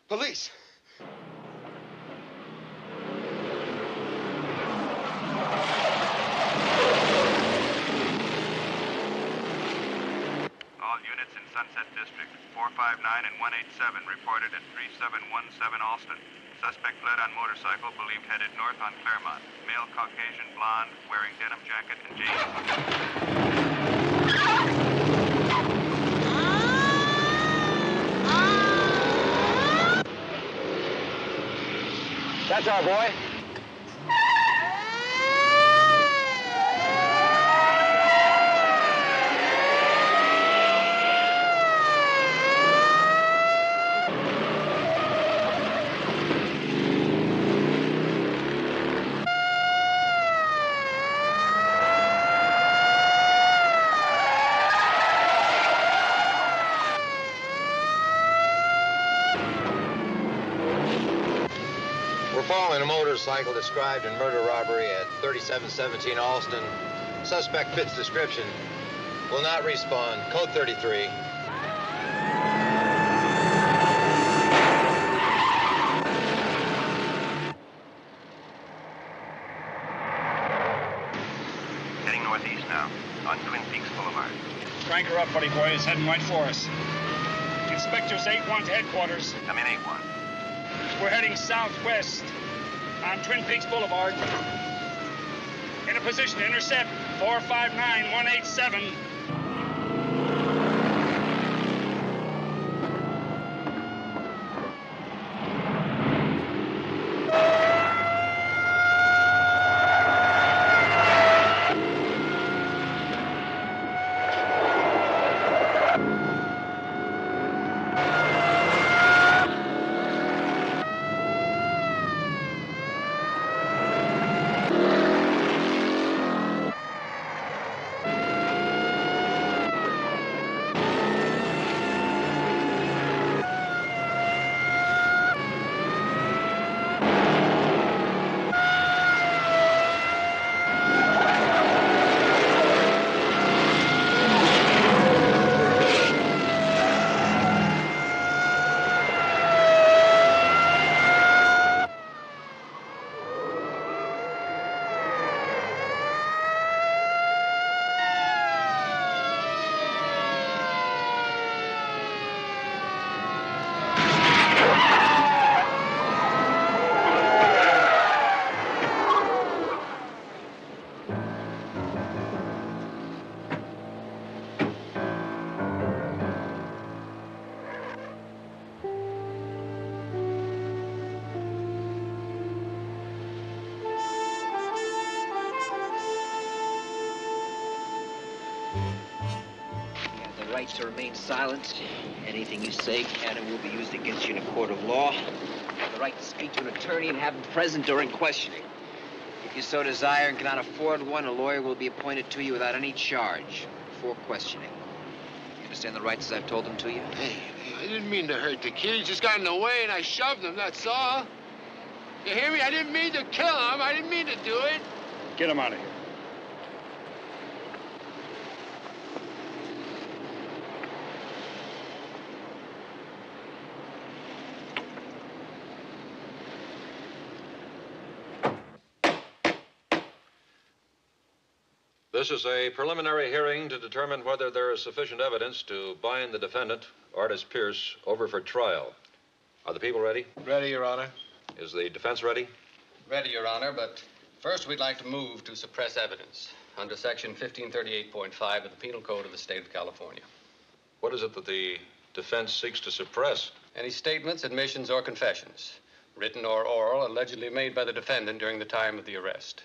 Police! All units in Sunset District, 459 and 187, reported at 3717 Alston. Suspect fled on motorcycle, believed headed north on Claremont. Male Caucasian blonde, wearing denim jacket and jeans. That's our boy. Following a motorcycle described in murder robbery at 3717 Alston. Suspect fits description. Will not respond. Code 33. Heading northeast now, on Twin Peaks Boulevard. Crank her up, buddy boy. He's heading right for us. Inspectors 8-1 to headquarters. I'm in 8-1. We're heading southwest on Twin Peaks Boulevard. In a position to intercept 459-187. Right to remain silent. Anything you say can and will be used against you in a court of law. You have the right to speak to an attorney and have him present during questioning. If If you so desire and cannot afford one, a lawyer will be appointed to you without any charge before questioning. You understand the rights as I've told them to you? Hey, I didn't mean to hurt the kid. He just got in the way and I shoved him, that's all. You hear me? I didn't mean to kill him. I didn't mean to do it. Get him out of here. This is a preliminary hearing to determine whether there is sufficient evidence to bind the defendant, Artis Pierce, over for trial. Are the people ready? Ready, Your Honor. Is the defense ready? Ready, Your Honor, but first we'd like to move to suppress evidence under Section 1538.5 of the Penal Code of the State of California. What is it that the defense seeks to suppress? Any statements, admissions, or confessions, written or oral, allegedly made by the defendant during the time of the arrest.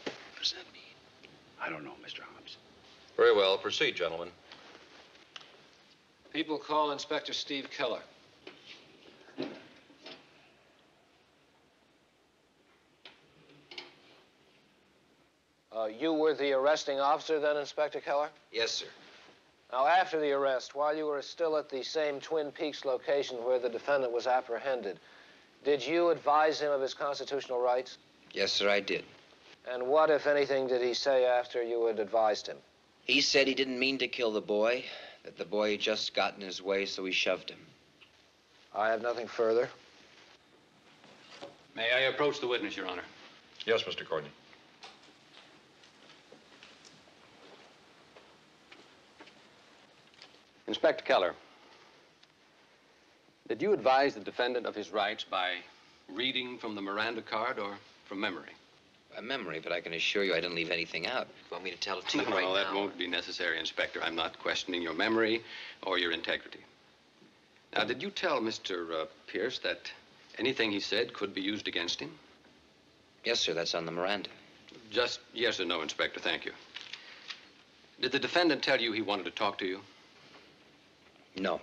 What does that mean? I don't know, Mr. Holmes. Very well. Proceed, gentlemen. People call Inspector Steve Keller. You were the arresting officer then, Inspector Keller? Yes, sir. Now, after the arrest, while you were still at the same Twin Peaks location where the defendant was apprehended, did you advise him of his constitutional rights? Yes, sir, I did. And what, if anything, did he say after you had advised him? He said he didn't mean to kill the boy, that the boy had just got in his way, so he shoved him. I have nothing further. May I approach the witness, Your Honor? Yes, Mr. Courtney. Inspector Keller, did you advise the defendant of his rights by reading from the Miranda card or from memory? By memory, but I can assure you I didn't leave anything out. You want me to tell it to you right now? No, that won't be necessary, Inspector. I'm not questioning your memory or your integrity. Now, did you tell Mr. Pierce that anything he said could be used against him? Yes, sir, that's on the Miranda. Just yes or no, Inspector, thank you. Did the defendant tell you he wanted to talk to you? No.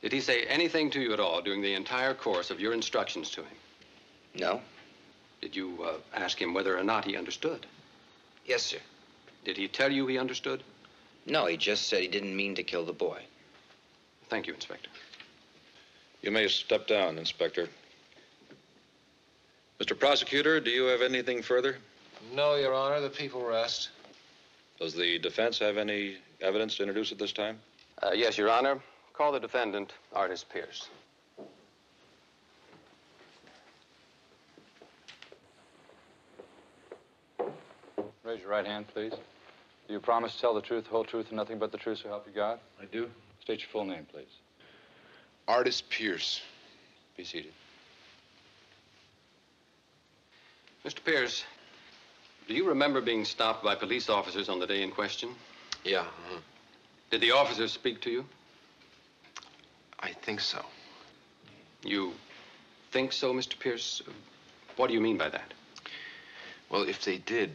Did he say anything to you at all during the entire course of your instructions to him? No. Did you ask him whether or not he understood? Yes, sir. Did he tell you he understood? No, he just said he didn't mean to kill the boy. Thank you, Inspector. You may step down, Inspector. Mr. Prosecutor, do you have anything further? No, Your Honor. The people rest. Does the defense have any evidence to introduce at this time? Yes, Your Honor. Call the defendant, Artis Pierce. Raise your right hand, please. Do you promise to tell the truth, the whole truth, and nothing but the truth, so help you God? I do. State your full name, please. Artis Pierce. Be seated. Mr. Pierce, do you remember being stopped by police officers on the day in question? Yeah. Did the officers speak to you? I think so. You think so, Mr. Pierce? What do you mean by that? Well, if they did,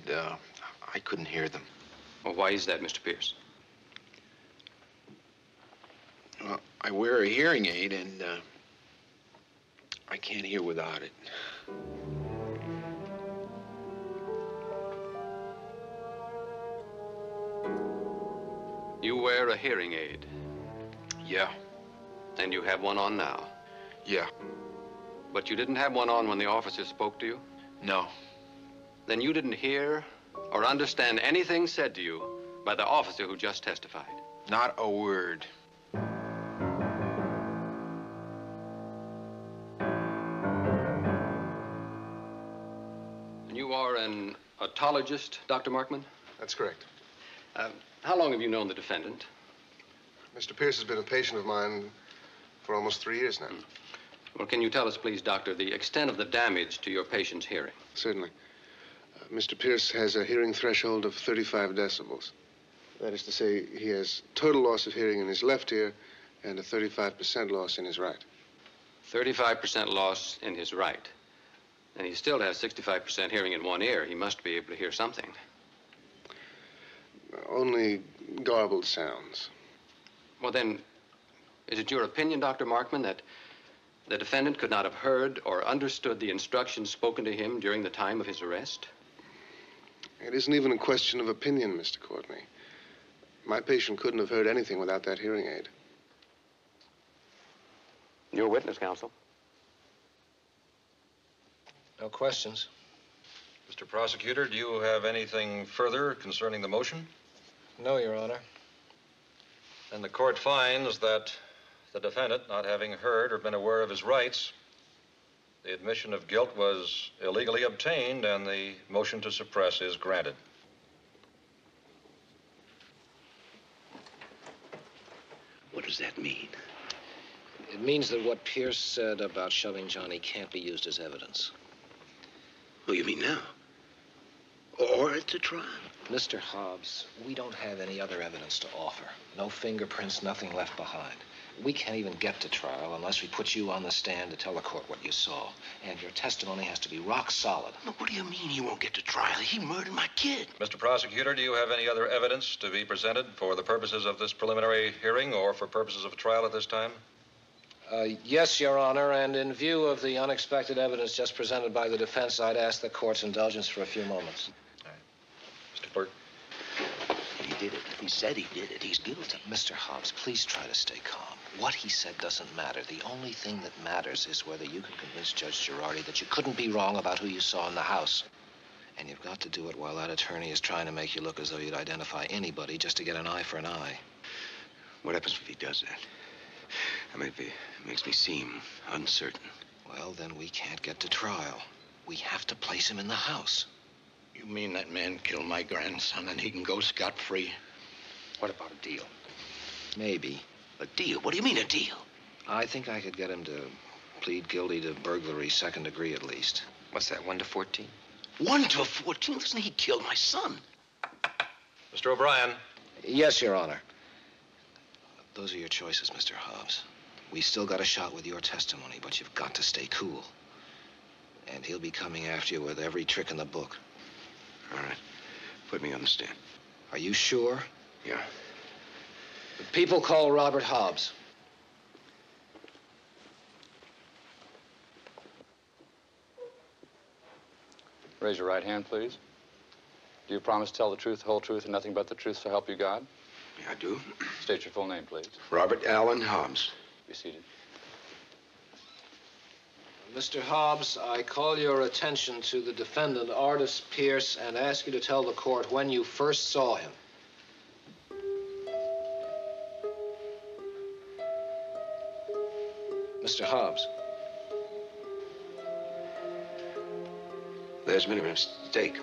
I couldn't hear them. Well, why is that, Mr. Pierce? Well, I wear a hearing aid, and I can't hear without it. You wear a hearing aid? Yeah. And you have one on now? Yeah. But you didn't have one on when the officer spoke to you? No. Then you didn't hear or understand anything said to you by the officer who just testified? Not a word. And you are an otologist, Dr. Markman? That's correct. How long have you known the defendant? Mr. Pierce has been a patient of mine for almost 3 years now. Well, can you tell us, please, Doctor, the extent of the damage to your patient's hearing? Certainly. Mr. Pierce has a hearing threshold of 35 decibels. That is to say, he has total loss of hearing in his left ear and a 35% loss in his right. 35% loss in his right. And he still has 65% hearing in one ear. He must be able to hear something. Only garbled sounds. Well, then, is it your opinion, Dr. Markman, that The defendant could not have heard or understood the instructions spoken to him during the time of his arrest? It isn't even a question of opinion, Mr. Courtney. My patient couldn't have heard anything without that hearing aid. Your witness, counsel. No questions. Mr. Prosecutor, do you have anything further concerning the motion? No, Your Honor. And the court finds that the defendant, not having heard or been aware of his rights, the admission of guilt was illegally obtained and the motion to suppress is granted. What does that mean? It means that what Pierce said about shoving Johnny can't be used as evidence. Oh, you mean now? Or at the trial? Mr. Hobbs, we don't have any other evidence to offer. No fingerprints, nothing left behind. We can't even get to trial unless we put you on the stand to tell the court what you saw. And your testimony has to be rock solid. Look, what do you mean he won't get to trial? He murdered my kid. Mr. Prosecutor, do you have any other evidence to be presented for the purposes of this preliminary hearing or for purposes of a trial at this time? Yes, Your Honor, and in view of the unexpected evidence just presented by the defense, I'd ask the court's indulgence for a few moments. All right. Mr. Clerk. He did it. He said he did it. He's guilty. Mr. Hobbs, please try to stay calm. What he said doesn't matter. The only thing that matters is whether you can convince Judge Girardi that you couldn't be wrong about who you saw in the house. And you've got to do it while that attorney is trying to make you look as though you'd identify anybody just to get an eye for an eye. What happens if he does that? I mean, if it makes me seem uncertain. Well, then we can't get to trial. We have to place him in the house. You mean that man killed my grandson and he can go scot-free? What about a deal? Maybe. A deal? What do you mean, a deal? I think I could get him to plead guilty to burglary, second degree at least. What's that, 1 to 14? 1 to 14? Listen, he killed my son. Mr. O'Brien. Yes, Your Honor. Those are your choices, Mr. Hobbs. We still got a shot with your testimony, but you've got to stay cool. And he'll be coming after you with every trick in the book. All right. Put me on the stand. Are you sure? Yeah. The people call Robert Hobbs. Raise your right hand, please. Do you promise to tell the truth, the whole truth, and nothing but the truth, so help you God? Yeah, I do. State your full name, please. Robert Allen Hobbs. Be seated. Mr. Hobbs, I call your attention to the defendant, Artis Pierce, and ask you to tell the court when you first saw him. Mr. Hobbs. There's been a mistake.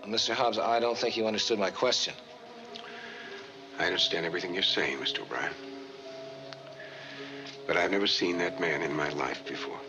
Mr. Hobbs, I don't think you understood my question. I understand everything you're saying, Mr. O'Brien. But I've never seen that man in my life before.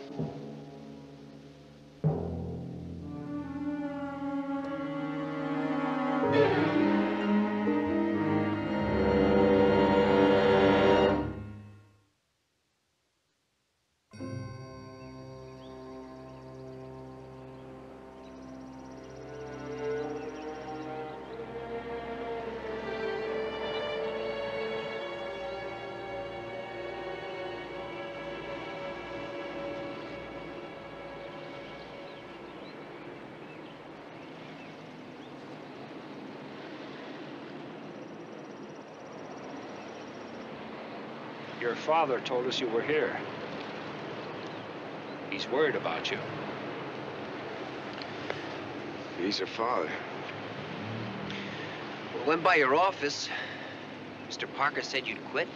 Your father told us you were here. He's worried about you. He's her father. Well, went by your office. Mr. Parker said you'd quit.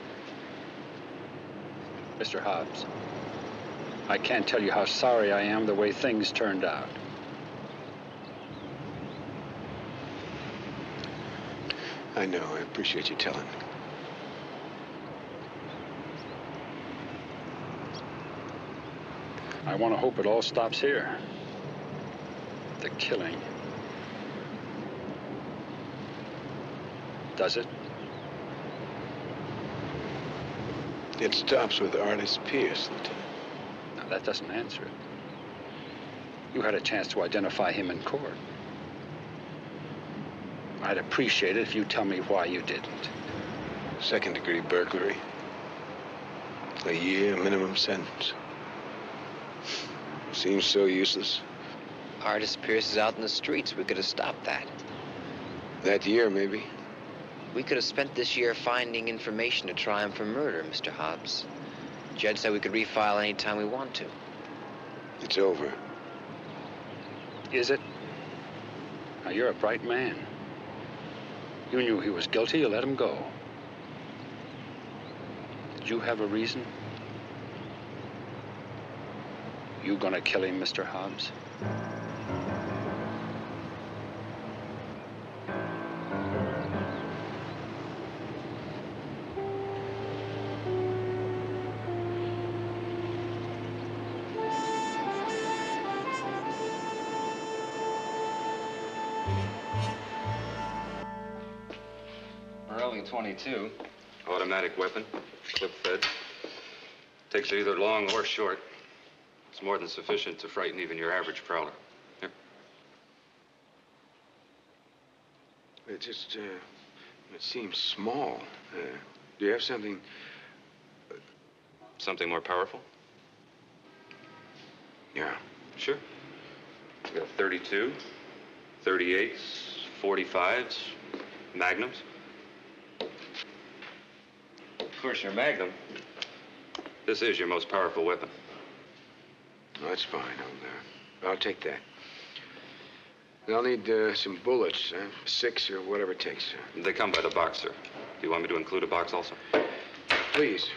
Mr. Hobbs, I can't tell you how sorry I am the way things turned out. I know. I appreciate you telling me. I want to hope it all stops here. The killing. Does it? It stops with Artis Pierce, Lieutenant. Now, that doesn't answer it. You had a chance to identify him in court. I'd appreciate it if you tell me why you didn't. Second-degree burglary. A year minimum sentence. Seems so useless. Artist Pierce is out in the streets. We could have stopped that. That year, maybe. We could have spent this year finding information to try him for murder, Mr. Hobbs. Judge said we could refile any time we want to. It's over. Is it? Now, you're a bright man. You knew he was guilty, you let him go. Did you have a reason? You gonna kill him, Mr. Hobbs? Early 22. Automatic weapon, clip fed. Takes it either long or short. It's more than sufficient to frighten even your average prowler. Here. It just, it seems small. Do you have something? Something more powerful? Yeah. Sure. We got 32, 38s, 45s, magnums. Of course, your magnum. This is your most powerful weapon. Oh, that's fine. I'll take that. I'll need some bullets, 6 or whatever it takes. They come by the box, sir. Do you want me to include a box also? Please.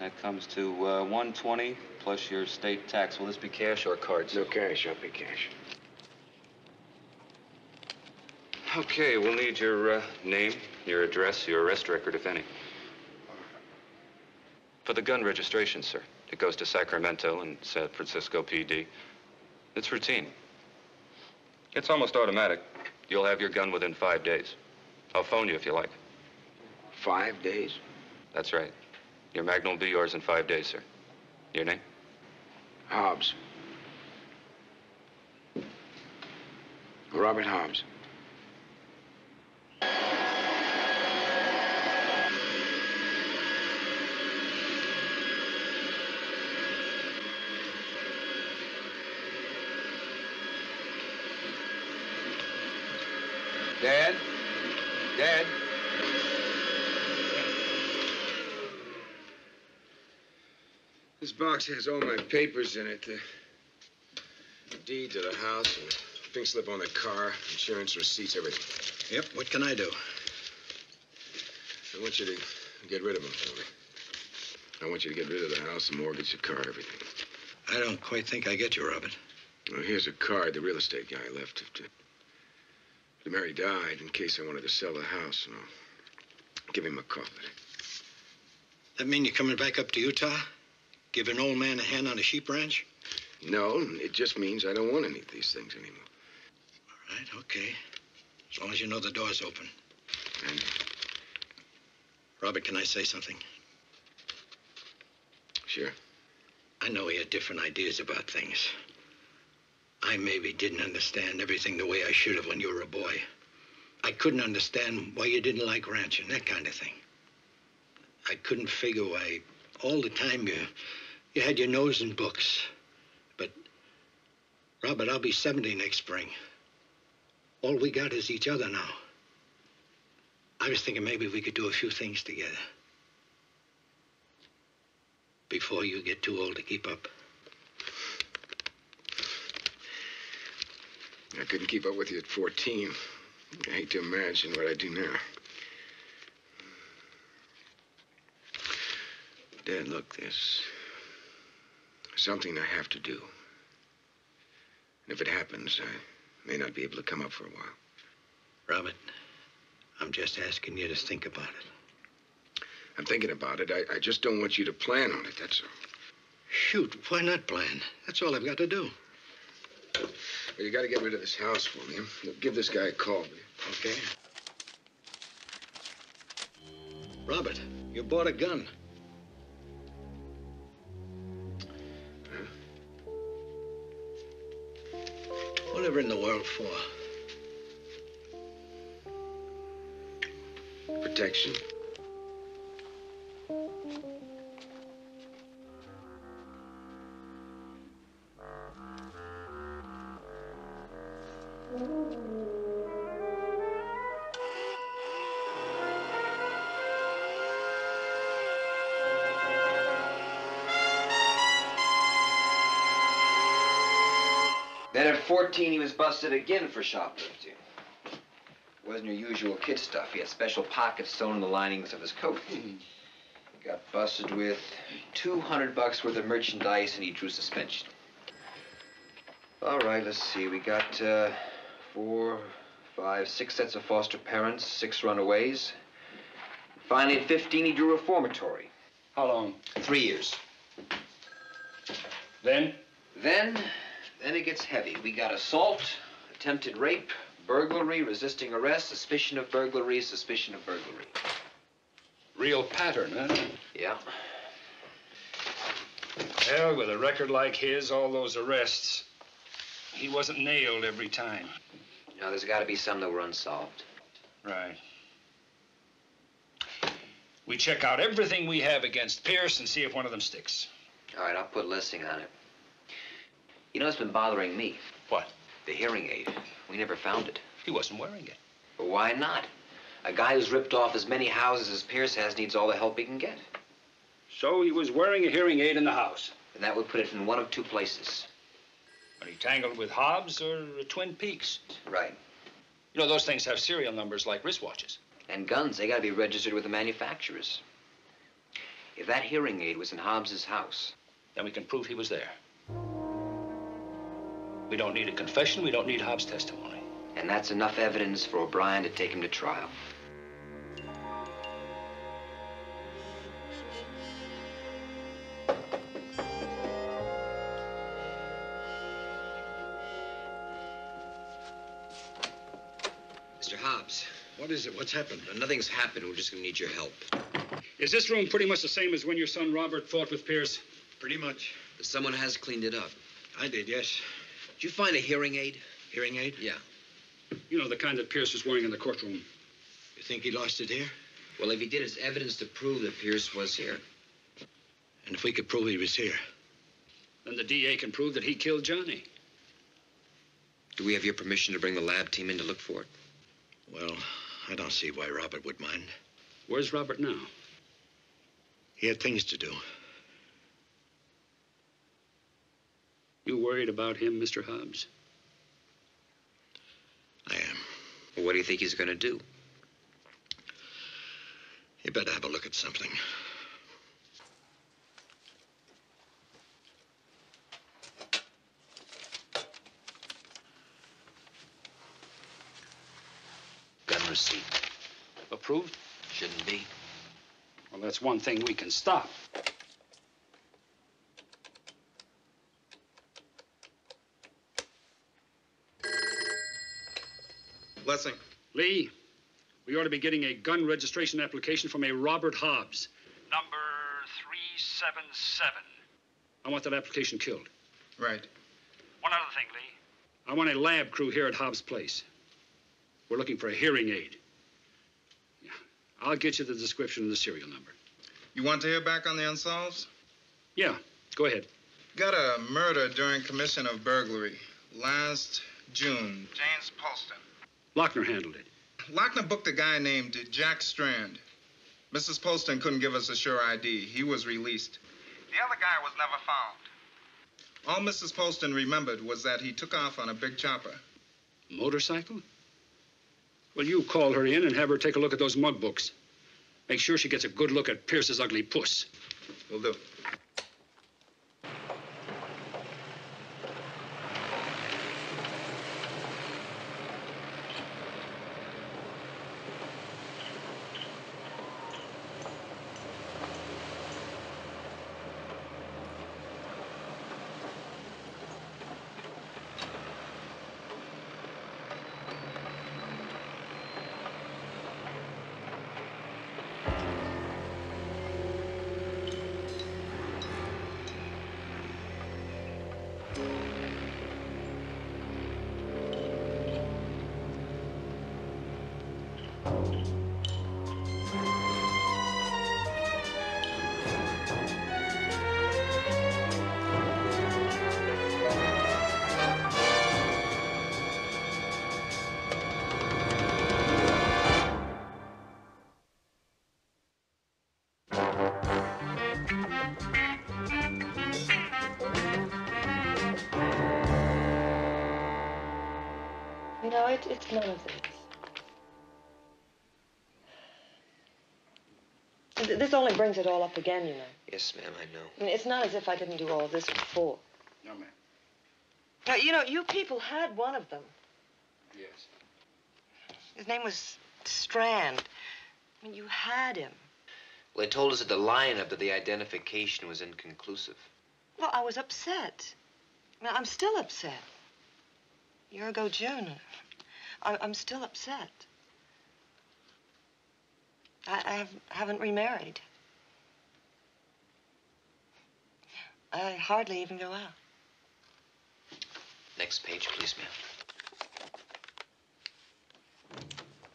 That comes to 120 plus your state tax. Will this be cash or cards? No cash. I'll pay cash. Okay, we'll need your name, your address, your arrest record, if any. For the gun registration, sir. It goes to Sacramento and San Francisco PD. It's routine. It's almost automatic. You'll have your gun within 5 days. I'll phone you if you like. 5 days? That's right. Your magnum will be yours in 5 days, sir. Your name? Hobbs. Robert Hobbs. Dad? Dad? This box has all my papers in it. The deed to the house, and pink slip on the car, insurance receipts, everything. Yep, what can I do? I want you to get rid of them for me. I want you to get rid of the house, the mortgage, the car, everything. I don't quite think I get you, Robert. Well, here's a card the real estate guy left. If Mary died, in case I wanted to sell the house, and I'll give him a call. That mean you're coming back up to Utah? Give an old man a hand on a sheep ranch? No, it just means I don't want any of these things anymore. All right, okay. As long as you know the door's open. And Robert, can I say something? Sure. I know we had different ideas about things. I maybe didn't understand everything the way I should have when you were a boy. I couldn't understand why you didn't like ranching, that kind of thing. I couldn't figure why all the time you had your nose in books. But, Robert, I'll be 70 next spring. All we got is each other now. I was thinking maybe we could do a few things together. Before you get too old to keep up. I couldn't keep up with you at 14. I hate to imagine what I do now. Dad, look, there's something I have to do. And if it happens, I may not be able to come up for a while. Robert, I'm just asking you to think about it. I'm thinking about it. I just don't want you to plan on it, that's all. Shoot, why not plan? That's all I've got to do. Well, you got to get rid of this house for me. Give this guy a call, will you? Okay. Robert, you bought a gun. Whatever in the world for? protection. Then at 14, he was busted again for shoplifting. It wasn't your usual kid stuff. He had special pockets sewn in the linings of his coat. He got busted with $200 worth of merchandise, and he drew suspension. All right, let's see. We got 4, 5, 6 sets of foster parents, 6 runaways. Finally, at 15, he drew reformatory. How long? 3 years. Then? Then it gets heavy. We got assault, attempted rape, burglary, resisting arrest, suspicion of burglary, suspicion of burglary. Real pattern, huh? Yeah. Well, with a record like his, all those arrests, he wasn't nailed every time. No, there's got to be some that were unsolved. Right. We check out everything we have against Pierce and see if one of them sticks. All right, I'll put Lessing on it. You know what's been bothering me? What? The hearing aid. We never found it. He wasn't wearing it. But why not? A guy who's ripped off as many houses as Pierce has needs all the help he can get. So he was wearing a hearing aid in the house. And that would put it in one of 2 places. Are he tangled with Hobbs or Twin Peaks? Right. You know, those things have serial numbers like wristwatches. And guns, they got to be registered with the manufacturers. If that hearing aid was in Hobbs's house, then we can prove he was there. We don't need a confession. We don't need Hobbs' testimony. And that's enough evidence for O'Brien to take him to trial. Mr. Hobbs. What is it? What's happened? Nothing's happened. We're just going to need your help. Is this room pretty much the same as when your son Robert fought with Pierce? Pretty much. But someone has cleaned it up. I did, yes. Did you find a hearing aid? Hearing aid? Yeah. You know, the kind that Pierce was wearing in the courtroom. You think he lost it here? Well, if he did, it's evidence to prove that Pierce was here. And if we could prove he was here? Then the DA can prove that he killed Johnny. Do we have your permission to bring the lab team in to look for it? Well, I don't see why Robert would mind. Where's Robert now? He had things to do. You worried about him, Mr. Hobbs? I am. Well, what do you think he's going to do? You better have a look at something. Gun receipt. Approved? Shouldn't be. Well, that's one thing we can stop. Lessing. Lee, we ought to be getting a gun registration application from a Robert Hobbs. Number 377. I want that application killed. Right. One other thing, Lee. I want a lab crew here at Hobbs' place. We're looking for a hearing aid. Yeah. I'll get you the description and the serial number. You want to hear back on the unsolved? Yeah, go ahead. Got a murder during commission of burglary. Last June. James Polston. Lochner handled it. Lochner booked a guy named Jack Strand. Mrs. Polston couldn't give us a sure ID. He was released. The other guy was never found. All Mrs. Polston remembered was that he took off on a big chopper. Motorcycle? Well, you call her in and have her take a look at those mug books. Make sure she gets a good look at Pierce's ugly puss. Will do. it's none of this. This only brings it all up again, you know. Yes, ma'am, I know. I mean, it's not as if I didn't do all this before. No, ma'am. Now, you know, you people had one of them. Yes. His name was Strand. I mean, you had him. Well, they told us at the lineup that the identification was inconclusive. Well, I was upset. I mean, I'm still upset. A year ago, June. I'm still upset. I haven't remarried. I hardly even go out. Next page, please, ma'am.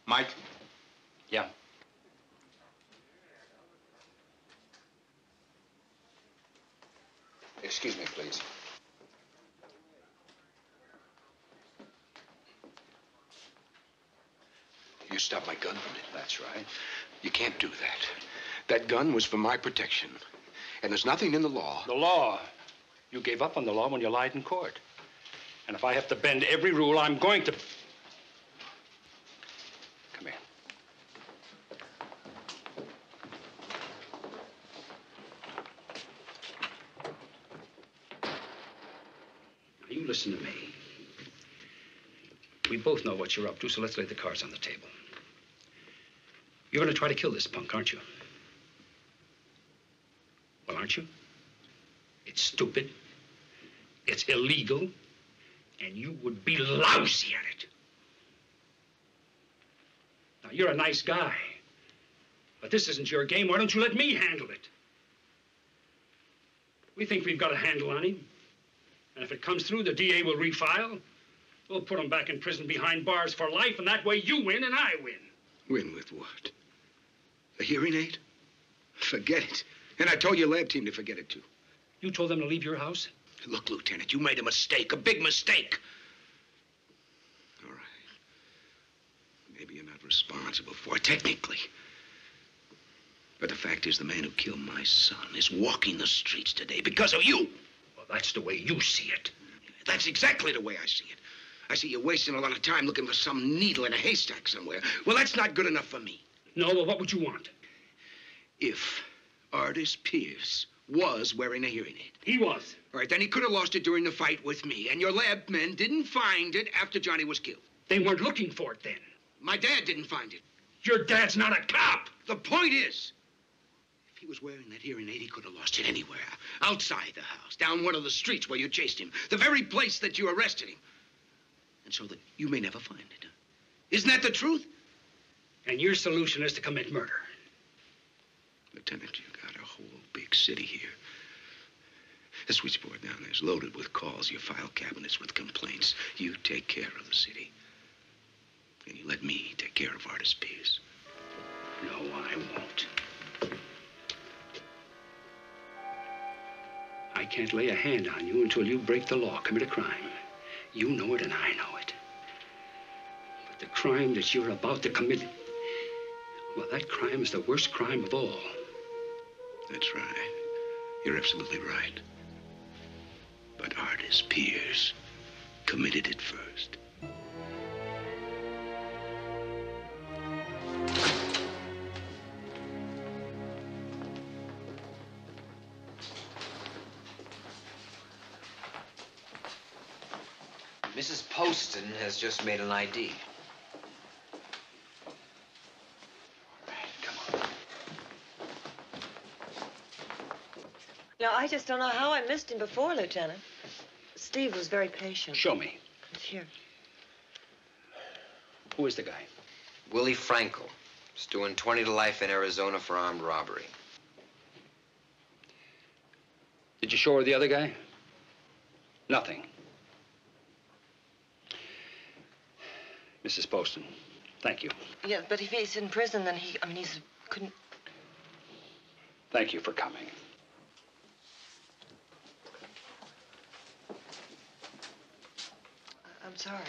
Mike? Yeah. Excuse me, please. You stopped my gun from it. That's right. You can't do that. That gun was for my protection. And there's nothing in the law. The law? You gave up on the law when you lied in court. And if I have to bend every rule, I'm going to. Come here. Now, you listen to me. We both know what you're up to, so let's lay the cards on the table. You're going to try to kill this punk, aren't you? Well, aren't you? It's stupid. It's illegal. And you would be lousy at it. Now, you're a nice guy. But this isn't your game. Why don't you let me handle it? We think we've got a handle on him. And if it comes through, the DA will refile. We'll put him back in prison behind bars for life, and that way you win and I win. Win with what? A hearing aid? Forget it. And I told your lab team to forget it, too. You told them to leave your house? Look, Lieutenant, you made a mistake, a big mistake. All right. Maybe you're not responsible for it, technically. But the fact is, the man who killed my son is walking the streets today because of you. Well, that's the way you see it. That's exactly the way I see it. I see you wasting a lot of time looking for some needle in a haystack somewhere. Well, that's not good enough for me. No, well, what would you want? If Artis Pierce was wearing a hearing aid. He was. All right, then he could have lost it during the fight with me, and your lab men didn't find it after Johnny was killed. They weren't looking for it then. My dad didn't find it. Your dad's not a cop. The point is, if he was wearing that hearing aid, he could have lost it anywhere. Outside the house, down one of the streets where you chased him, the very place that you arrested him. And so that you may never find it. Isn't that the truth? And your solution is to commit murder. Lieutenant, you got a whole big city here. The switchboard down there's loaded with calls. Your file cabinets with complaints. You take care of the city. And you let me take care of Artis Pierce. No, I won't. I can't lay a hand on you until you break the law, commit a crime. You know it and I know it. But the crime that you're about to commit, well, that crime is the worst crime of all. That's right. You're absolutely right. But Artis Pierce committed it first. Mrs. Poston has just made an ID. Now, I just don't know how I missed him before, Lieutenant. Steve was very patient. Show me. It's here. Who is the guy? Willie Frankel. He's doing 20 to life in Arizona for armed robbery. Did you show her the other guy? Nothing. Mrs. Poston, thank you. Yeah, but if he's in prison, then he's couldn't. Thank you for coming. I'm sorry.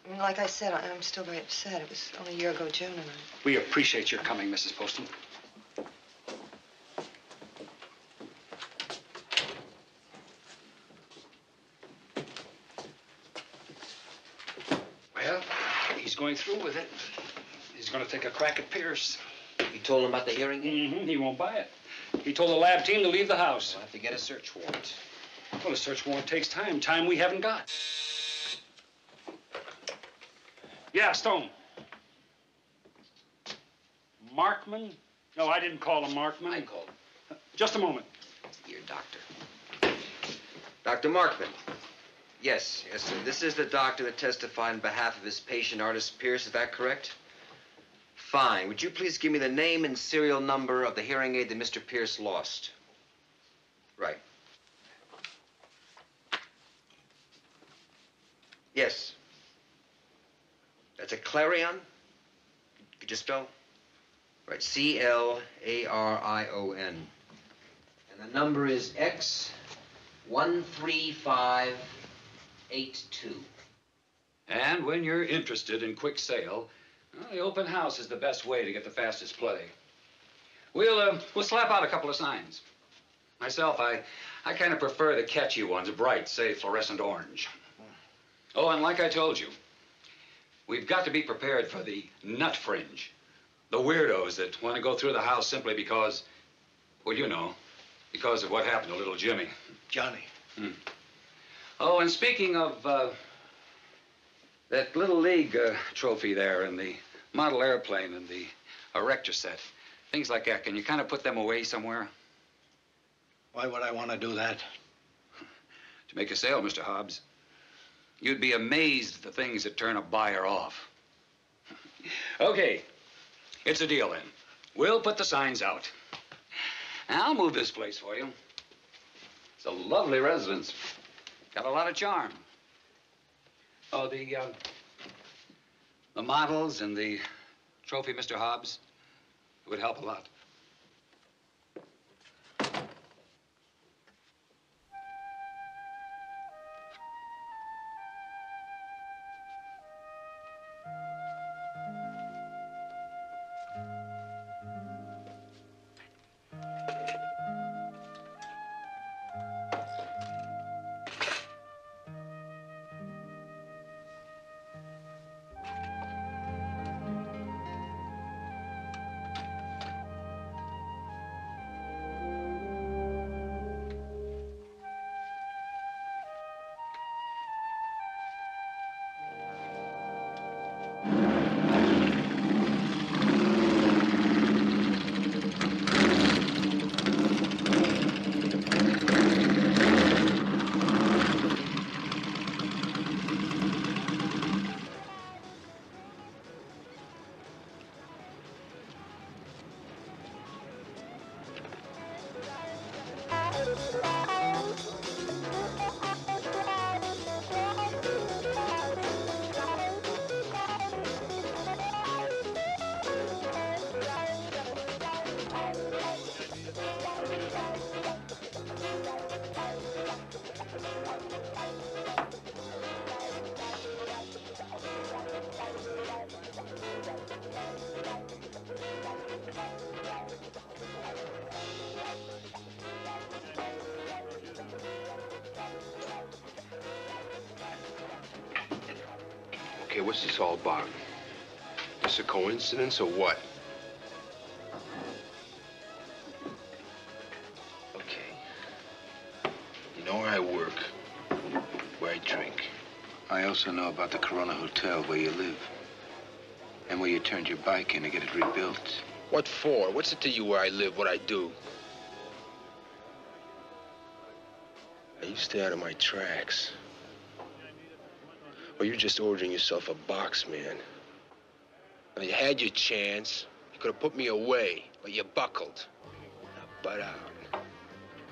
I mean, like I said, I'm still very upset. It was only a year ago, June, and I... We appreciate your coming, Mrs. Poston. Well, going through with it. He's going to take a crack at Pierce. You told him about the hearing aid? Mm-hmm. He won't buy it. He told the lab team to leave the house. We'll have to get a search warrant. Well, a search warrant takes time. Time we haven't got. Yeah, Stone. Markman? No, I didn't call him Markman. I called him. Just a moment. Dear doctor. Dr. Markman. Yes, sir. This is the doctor that testified on behalf of his patient, Artist Pierce. Is that correct? Fine. Would you please give me the name and serial number of the hearing aid that Mr. Pierce lost? Right. Yes. That's a Clarion? Could you spell? Right. Clarion. And the number is X13582. And when you're interested in quick sale, well, the open house is the best way to get the fastest play. We'll slap out a couple of signs. Myself, I kind of prefer the catchy ones, bright, say, fluorescent orange. Oh, and like I told you, we've got to be prepared for the nut fringe. The weirdos that want to go through the house simply because, well, you know, because of what happened to little Jimmy. Johnny. Oh, and speaking of that Little League trophy there and the model airplane and the erector set, things like that, can you kind of put them away somewhere? Why would I want to do that? To make a sale, Mr. Hobbs. You'd be amazed at the things that turn a buyer off. Okay, it's a deal then. We'll put the signs out. I'll move this place for you. It's a lovely residence. Got a lot of charm. Oh, the models and the trophy, Mr. Hobbs, it would help a lot. Okay, what's this all about? This a coincidence or what? Okay. You know where I work, where I drink. I also know about the Corona Hotel where you live. And where you turned your bike in to get it rebuilt. What for? What's it to you where I live, what I do? Now, you stay out of my tracks. Or you're just ordering yourself a box, man. Now, you had your chance. You could have put me away, but you buckled. Now, butt out.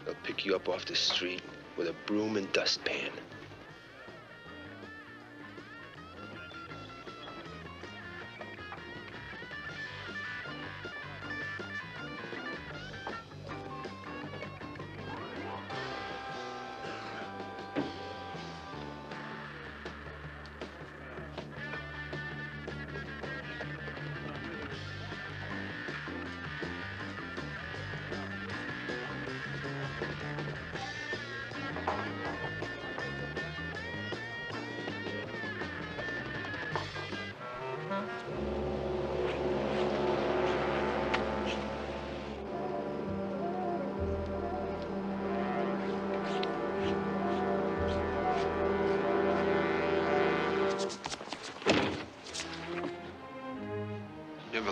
They'll pick you up off the street with a broom and dustpan.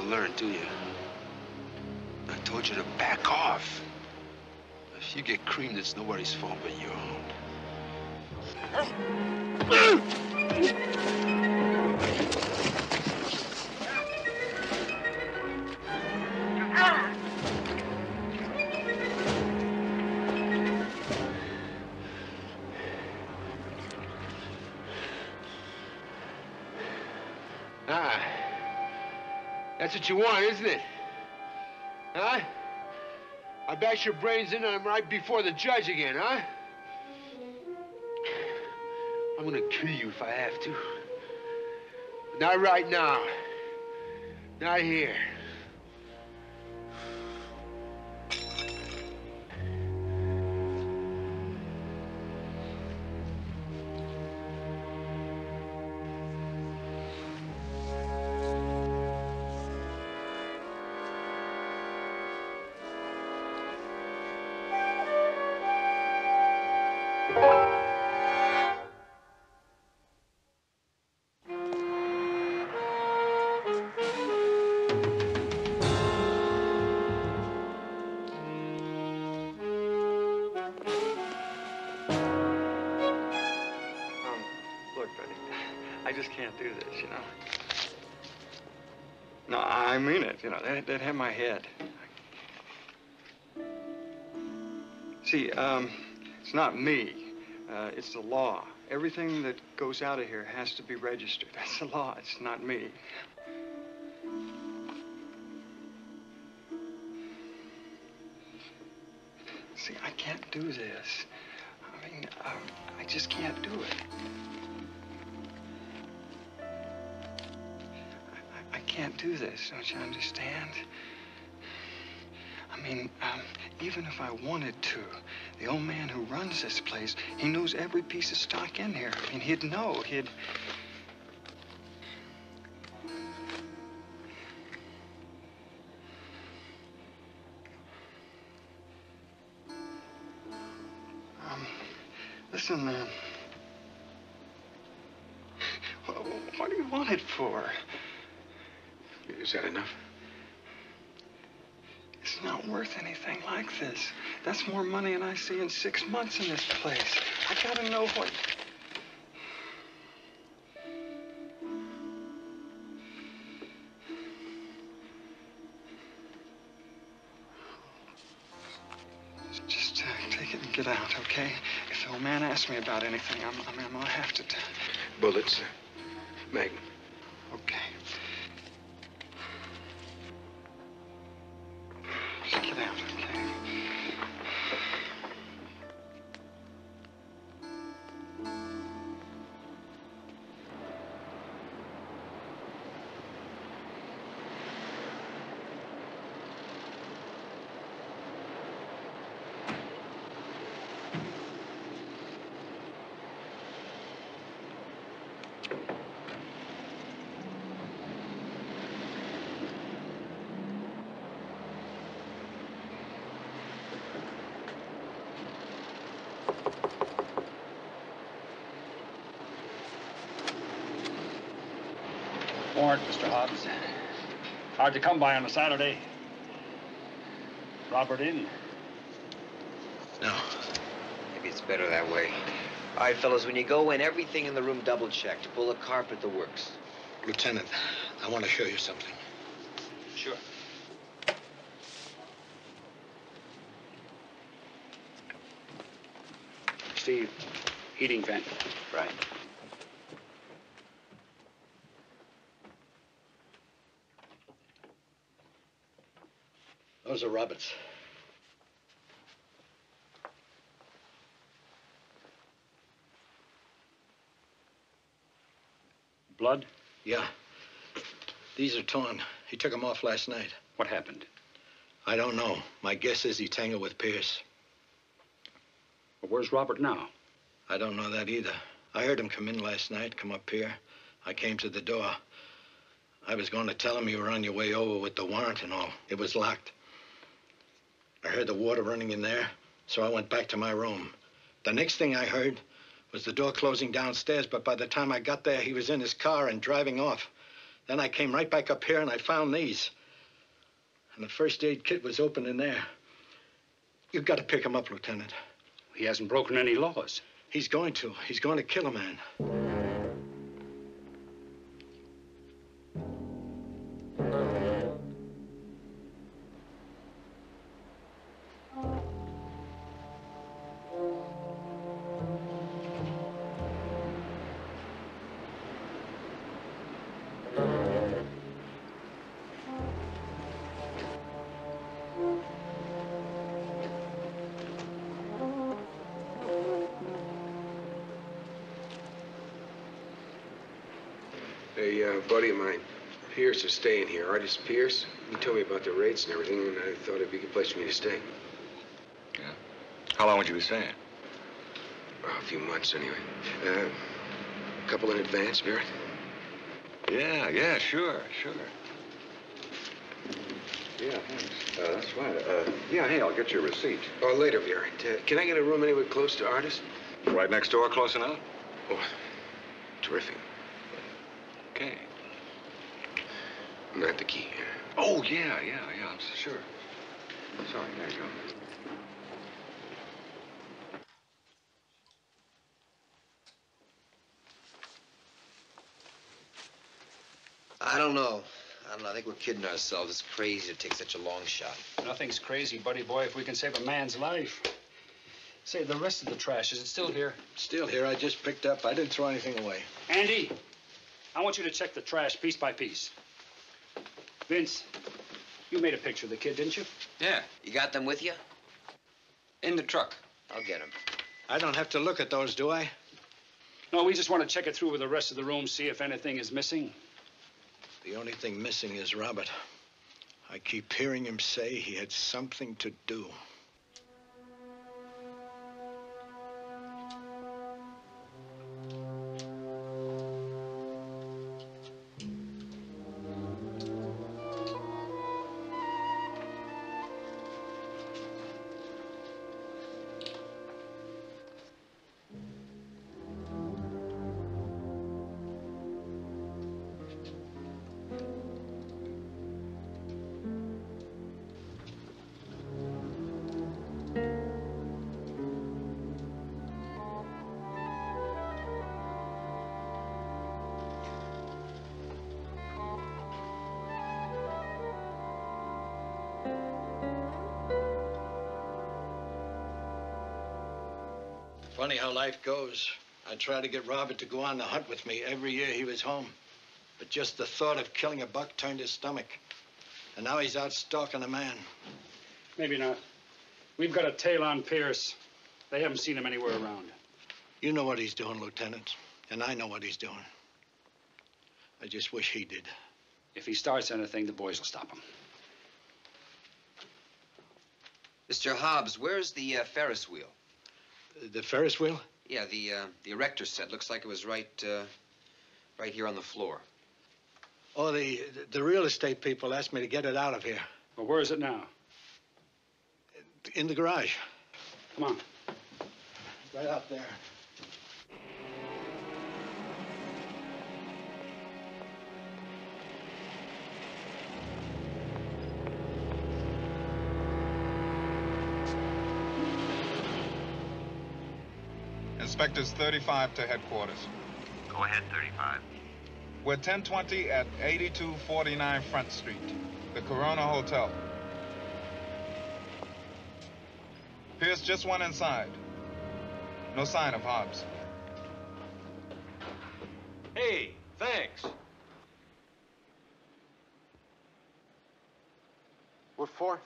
learn, do you? I told you to back off. If you get creamed, it's nobody's fault but your own. Ah, that's what you want, isn't it? Huh? I bash your brains in and I'm right before the judge again, huh? I'm gonna kill you if I have to. But not right now. Not here. Look, buddy, I just can't do this, you know. No, I mean it, you know. They'd have my head. See, it's not me. It's the law. Everything that goes out of here has to be registered. That's the law. It's not me. See, I can't do this. I mean, I just can't do it. I can't do this, don't you understand? I mean, even if I wanted to, the old man who runs this place, he knows every piece of stock in here. I mean, he'd know. Listen, what do you want it for? Is that enough? It's not worth anything like this. That's more money than I see in 6 months in this place. I gotta know what... Just take it and get out, okay? If the old man asks me about anything, I'm gonna have to... Bullets, Magnum. Okay. Just get out, okay? Warrant, Mr. Hobbs. Hard to come by on a Saturday. Robert in? No. Maybe it's better that way. All right, fellas, when you go in, everything in the room double-checked. Pull a carpet, the works. Lieutenant, I want to show you something. Sure. Steve, heating vent. Right. Those are Robert's. Blood? Yeah. These are torn. He took them off last night. What happened? I don't know. My guess is he tangled with Pierce. Well, where's Robert now? I don't know that either. I heard him come in last night, come up here. I came to the door. I was going to tell him you were on your way over with the warrant and all. It was locked. I heard the water running in there, so I went back to my room. The next thing I heard was the door closing downstairs, but by the time I got there, he was in his car and driving off. Then I came right back up here and I found these. And the first aid kit was open in there. You've got to pick him up, Lieutenant. He hasn't broken any laws. He's going to. He's going to kill a man. Hey, buddy of mine, Pierce is staying here. Artist Pierce. He told me about the rates and everything, and I thought it'd be a good place for me to stay. Yeah. How long would you be staying? Oh, a few months, anyway. A couple in advance, Vera? Yeah, sure. Yeah, thanks. That's right. Yeah, hey, I'll get your receipt. Oh, later, Vera. Can I get a room anywhere close to Artist? Right next door, close enough? Oh, terrific. Okay. Not the key. Oh, yeah, I'm sure. Sorry, there you go. I don't know. I think we're kidding ourselves. It's crazy to take such a long shot. Nothing's crazy, buddy boy, if we can save a man's life. Say, the rest of the trash, is it still here? Still here. I just picked up. I didn't throw anything away. Andy, I want you to check the trash piece by piece. Vince, you made a picture of the kid, didn't you? Yeah. You got them with you? In the truck. I'll get them. I don't have to look at those, do I? No, we just want to check it through with the rest of the room, see if anything is missing. The only thing missing is Robert. I keep hearing him say he had something to do. Funny how life goes. I tried to get Robert to go on the hunt with me every year he was home. But just the thought of killing a buck turned his stomach. And now he's out stalking a man. Maybe not. We've got a tail on Pierce. They haven't seen him anywhere around. You know what he's doing, Lieutenant. And I know what he's doing. I just wish he did. If he starts anything, the boys will stop him. Mr. Hobbs, where's the Ferris wheel? The Ferris wheel? Yeah, the erector set. Looks like it was right here on the floor. Oh, the real estate people asked me to get it out of here. Well, where is it now? In the garage. Come on. Right out there. Inspectors 35 to headquarters. Go ahead, 35. We're 1020 at 8249 Front Street, the Corona Hotel. Pierce just went inside. No sign of Hobbs. Hey, thanks. What for?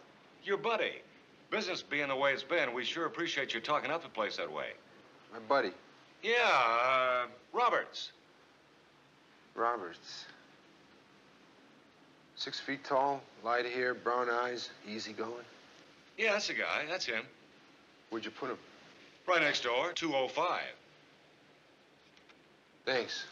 Your buddy. Business being the way it's been, we sure appreciate you talking up the place that way. My buddy. Yeah, Roberts. Roberts. 6 feet tall, light hair, brown eyes, easy going. Yeah, that's the guy. That's him. Where'd you put him? Right next door, 205. Thanks.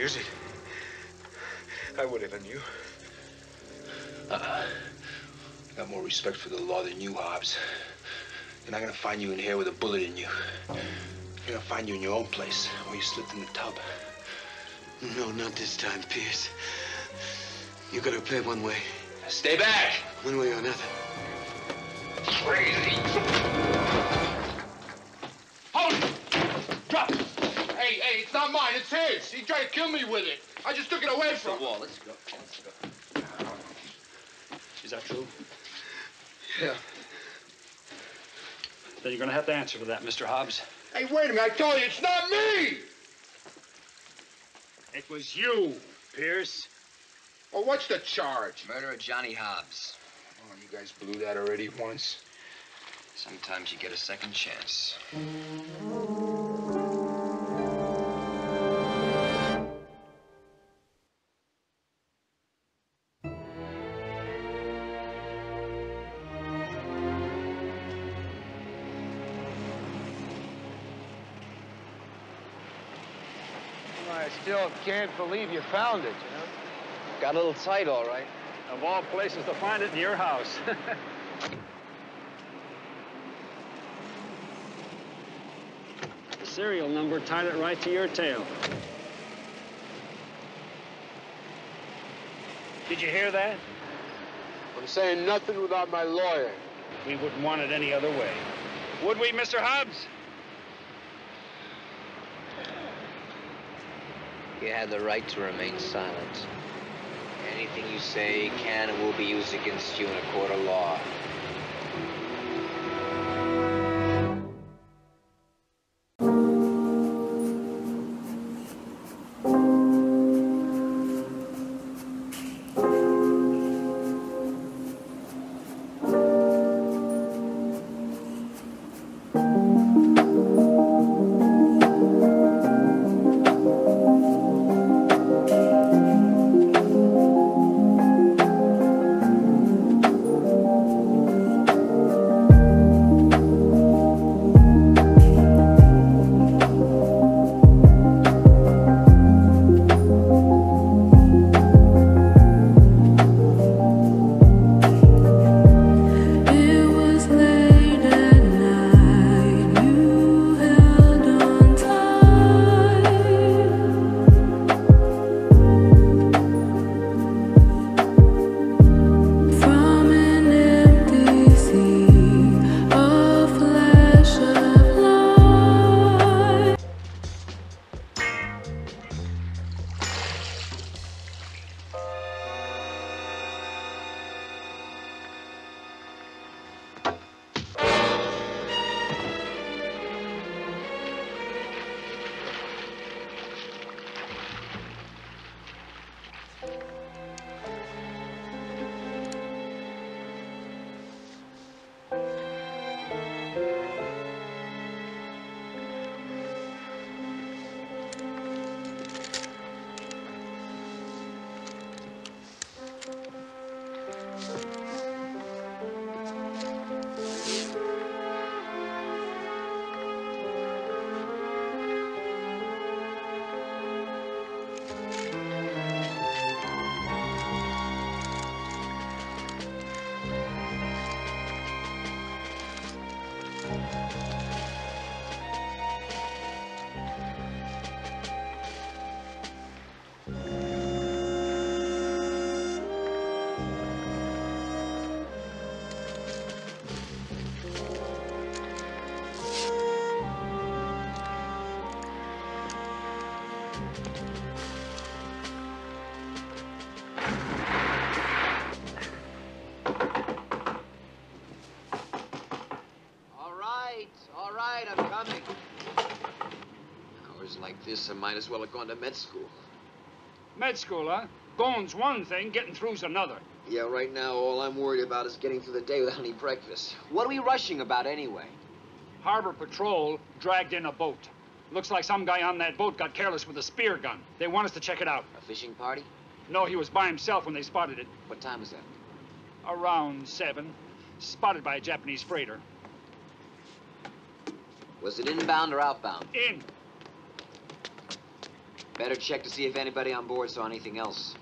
Here's it. I would have knew. I got more respect for the law than you, Hobbs. They're not gonna find you in here with a bullet in you. They're gonna find you in your own place, where you slipped in the tub. No, not this time, Pierce. You gotta play one way. Stay back! One way or another. Crazy! Hold it! Drop it! Hey, it's not mine, it's his. He tried to kill me with it. I just took it away from him. The wall, let's go. Let's go. Is that true? Yeah. Then you're going to have to answer for that, Mr. Hobbs. Hey, wait a minute, I told you, it's not me! It was you, Pierce. Well, what's the charge? Murder of Johnny Hobbs. Oh, you guys blew that already once. Sometimes you get a second chance. I still can't believe you found it, you know? Got a little tight, all right. Of all places to find it, in your house. The serial number tied it right to your tail. Did you hear that? I'm saying nothing without my lawyer. We wouldn't want it any other way. Would we, Mr. Hobbs? You had the right to remain silent. Anything you say can and will be used against you in a court of law. This, I might as well have gone to med school. Med school, huh? Going's one thing, getting through's another. Yeah, right now, all I'm worried about is getting through the day without any breakfast. What are we rushing about, anyway? Harbor Patrol dragged in a boat. Looks like some guy on that boat got careless with a spear gun. They want us to check it out. A fishing party? No, he was by himself when they spotted it. What time was that? Around 7. Spotted by a Japanese freighter. Was it inbound or outbound? In. Better check to see if anybody on board saw anything else.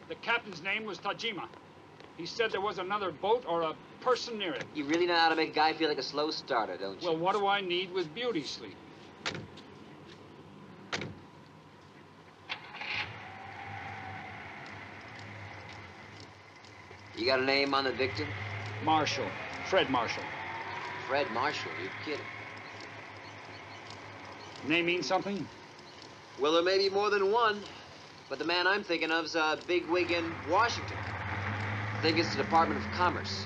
The captain's name was Tajima. He said there was another boat or a person near it. You really know how to make a guy feel like a slow starter, don't you? Well, what do I need with beauty sleep? You got a name on the victim? Marshall. Fred Marshall. Fred Marshall? You kidding? Name mean something? Well, there may be more than one, but the man I'm thinking of's a bigwig in Washington. I think it's the Department of Commerce.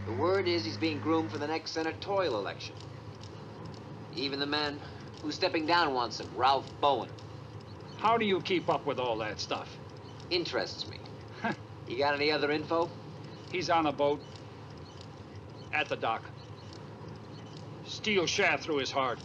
The word is he's being groomed for the next senatorial election. Even the man who's stepping down wants him, Ralph Bowen. How do you keep up with all that stuff? Interests me. You got any other info? He's on a boat. At the dock. Steel shaft through his heart.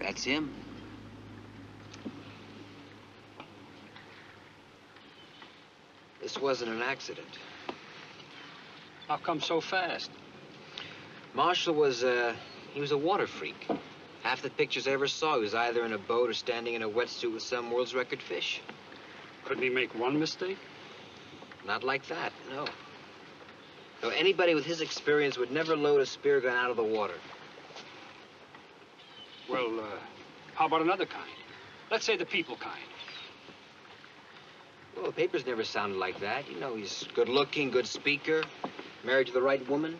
That's him. This wasn't an accident. How come so fast? Marshall was, he was a water freak. Half the pictures I ever saw, he was either in a boat or standing in a wetsuit with some world's record fish. Couldn't he make one mistake? Not like that, no. No, anybody with his experience would never load a spear gun out of the water. Well, how about another kind? Let's say the people kind. Well, the papers never sounded like that. You know, he's good-looking, good speaker, married to the right woman.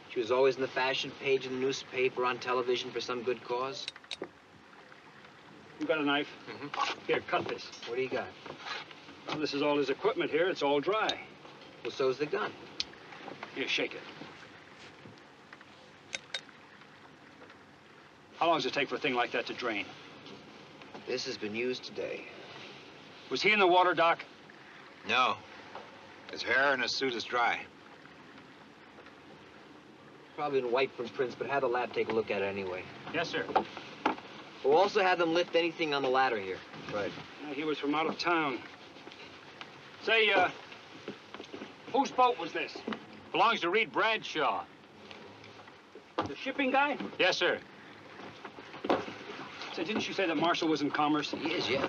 She was always in the fashion page in the newspaper, on television for some good cause. You got a knife? Mm-hmm. Here, cut this. What do you got? Well, this is all his equipment here. It's all dry. Well, so's the gun. Here, shake it. How long does it take for a thing like that to drain? This has been used today. Was he in the water, Doc? No. His hair and his suit is dry. Probably been wiped from prints, but have the lab take a look at it anyway. Yes, sir. We'll also have them lift anything on the ladder here. Right. He was from out of town. Say, whose boat was this? Belongs to Reed Bradshaw. The shipping guy? Yes, sir. Say, didn't you say that Marshall was in Commerce? He is, yeah.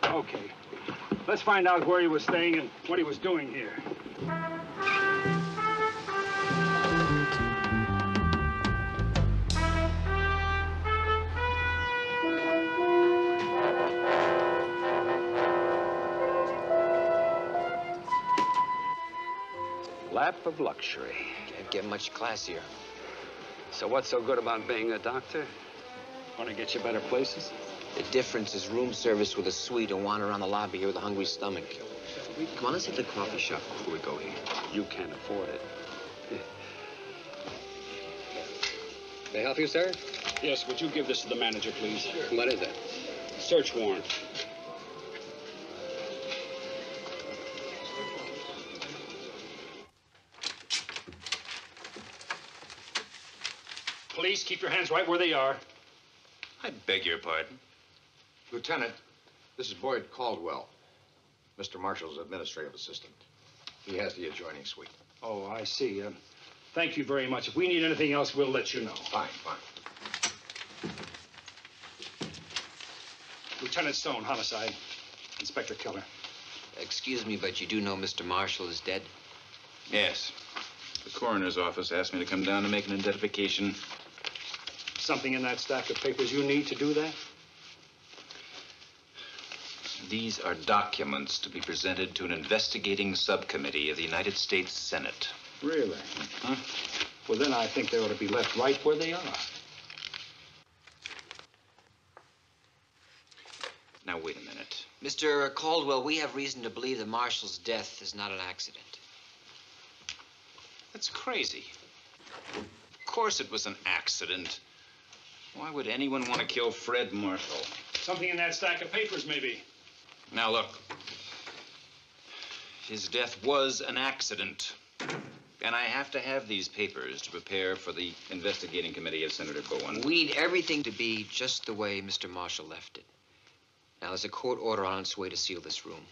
Okay. Let's find out where he was staying and what he was doing here. Lap of luxury. Can't get much classier. So what's so good about being a doctor? Want to get you better places? The difference is room service with a suite and wander around the lobby here with a hungry stomach. Come on, let's hit the coffee shop before we go here. You can't afford it. May I help you, sir? Yes, would you give this to the manager, please? Sure. What is it? Search warrant. Police, keep your hands right where they are. I beg your pardon. Lieutenant, this is Boyd Caldwell, Mr. Marshall's administrative assistant. He has the adjoining suite. Oh, I see. Thank you very much. If we need anything else, we'll let you know. Fine, fine. Lieutenant Stone, homicide. Inspector Keller. Excuse me, but you do know Mr. Marshall is dead? Yes. The coroner's office asked me to come down to make an identification. Something in that stack of papers you need to do that? These are documents to be presented to an investigating subcommittee of the United States Senate. Really? Huh? Well, then I think they ought to be left right where they are. Now, wait a minute. Mr. Caldwell, we have reason to believe that Marshall's death is not an accident. That's crazy. Of course it was an accident. Why would anyone want to kill Fred Marshall? Something in that stack of papers, maybe. Now, look. His death was an accident. And I have to have these papers to prepare for the investigating committee of Senator Bowen. We need everything to be just the way Mr. Marshall left it. Now, there's a court order on its way to seal this room.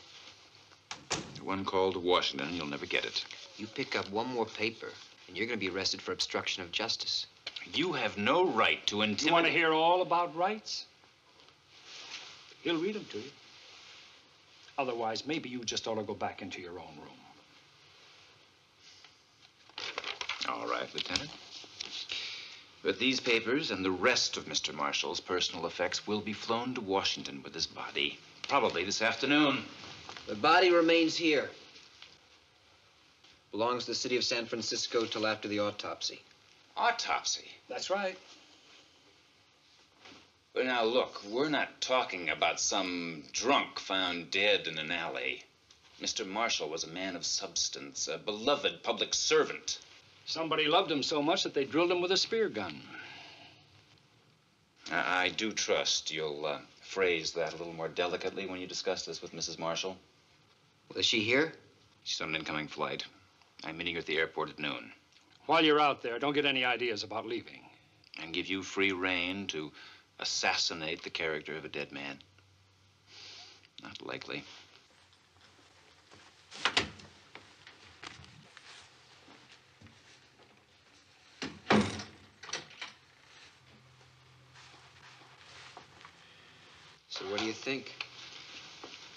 One called to Washington, you'll never get it. You pick up one more paper, and you're going to be arrested for obstruction of justice. You have no right to intimidate... You want to hear all about rights? He'll read them to you. Otherwise, maybe you just ought to go back into your own room. All right, Lieutenant. But these papers and the rest of Mr. Marshall's personal effects will be flown to Washington with his body. Probably this afternoon. The body remains here. Belongs to the city of San Francisco till after the autopsy. Autopsy? That's right. But now, look, we're not talking about some drunk found dead in an alley. Mr. Marshall was a man of substance, a beloved public servant. Somebody loved him so much that they drilled him with a spear gun. I do trust you'll phrase that a little more delicately when you discuss this with Mrs. Marshall. Well, is she here? She's on an incoming flight. I'm meeting her at the airport at noon. While you're out there, don't get any ideas about leaving. And give you free rein to assassinate the character of a dead man? Not likely. So what do you think?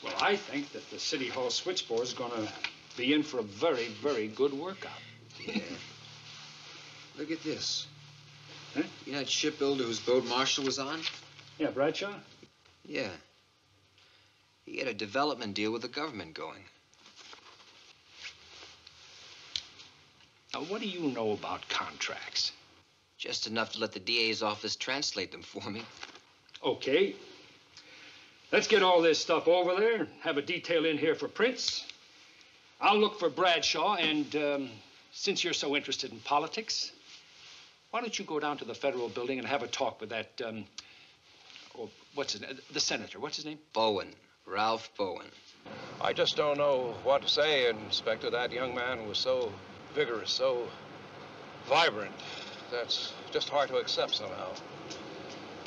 Well, I think that the City Hall switchboard is going to be in for a very, very good workout. Yeah. Look at this. Huh? You know that shipbuilder whose boat Marshall was on? Yeah, Bradshaw? Yeah. He had a development deal with the government going. Now, what do you know about contracts? Just enough to let the DA's office translate them for me. Okay. Let's get all this stuff over there, have a detail in here for prints. I'll look for Bradshaw, and since you're so interested in politics, why don't you go down to the Federal Building and have a talk with that, what's his name? The senator, what's his name? Bowen. Ralph Bowen. I just don't know what to say, Inspector. That young man was so vigorous, so vibrant. That's just hard to accept somehow.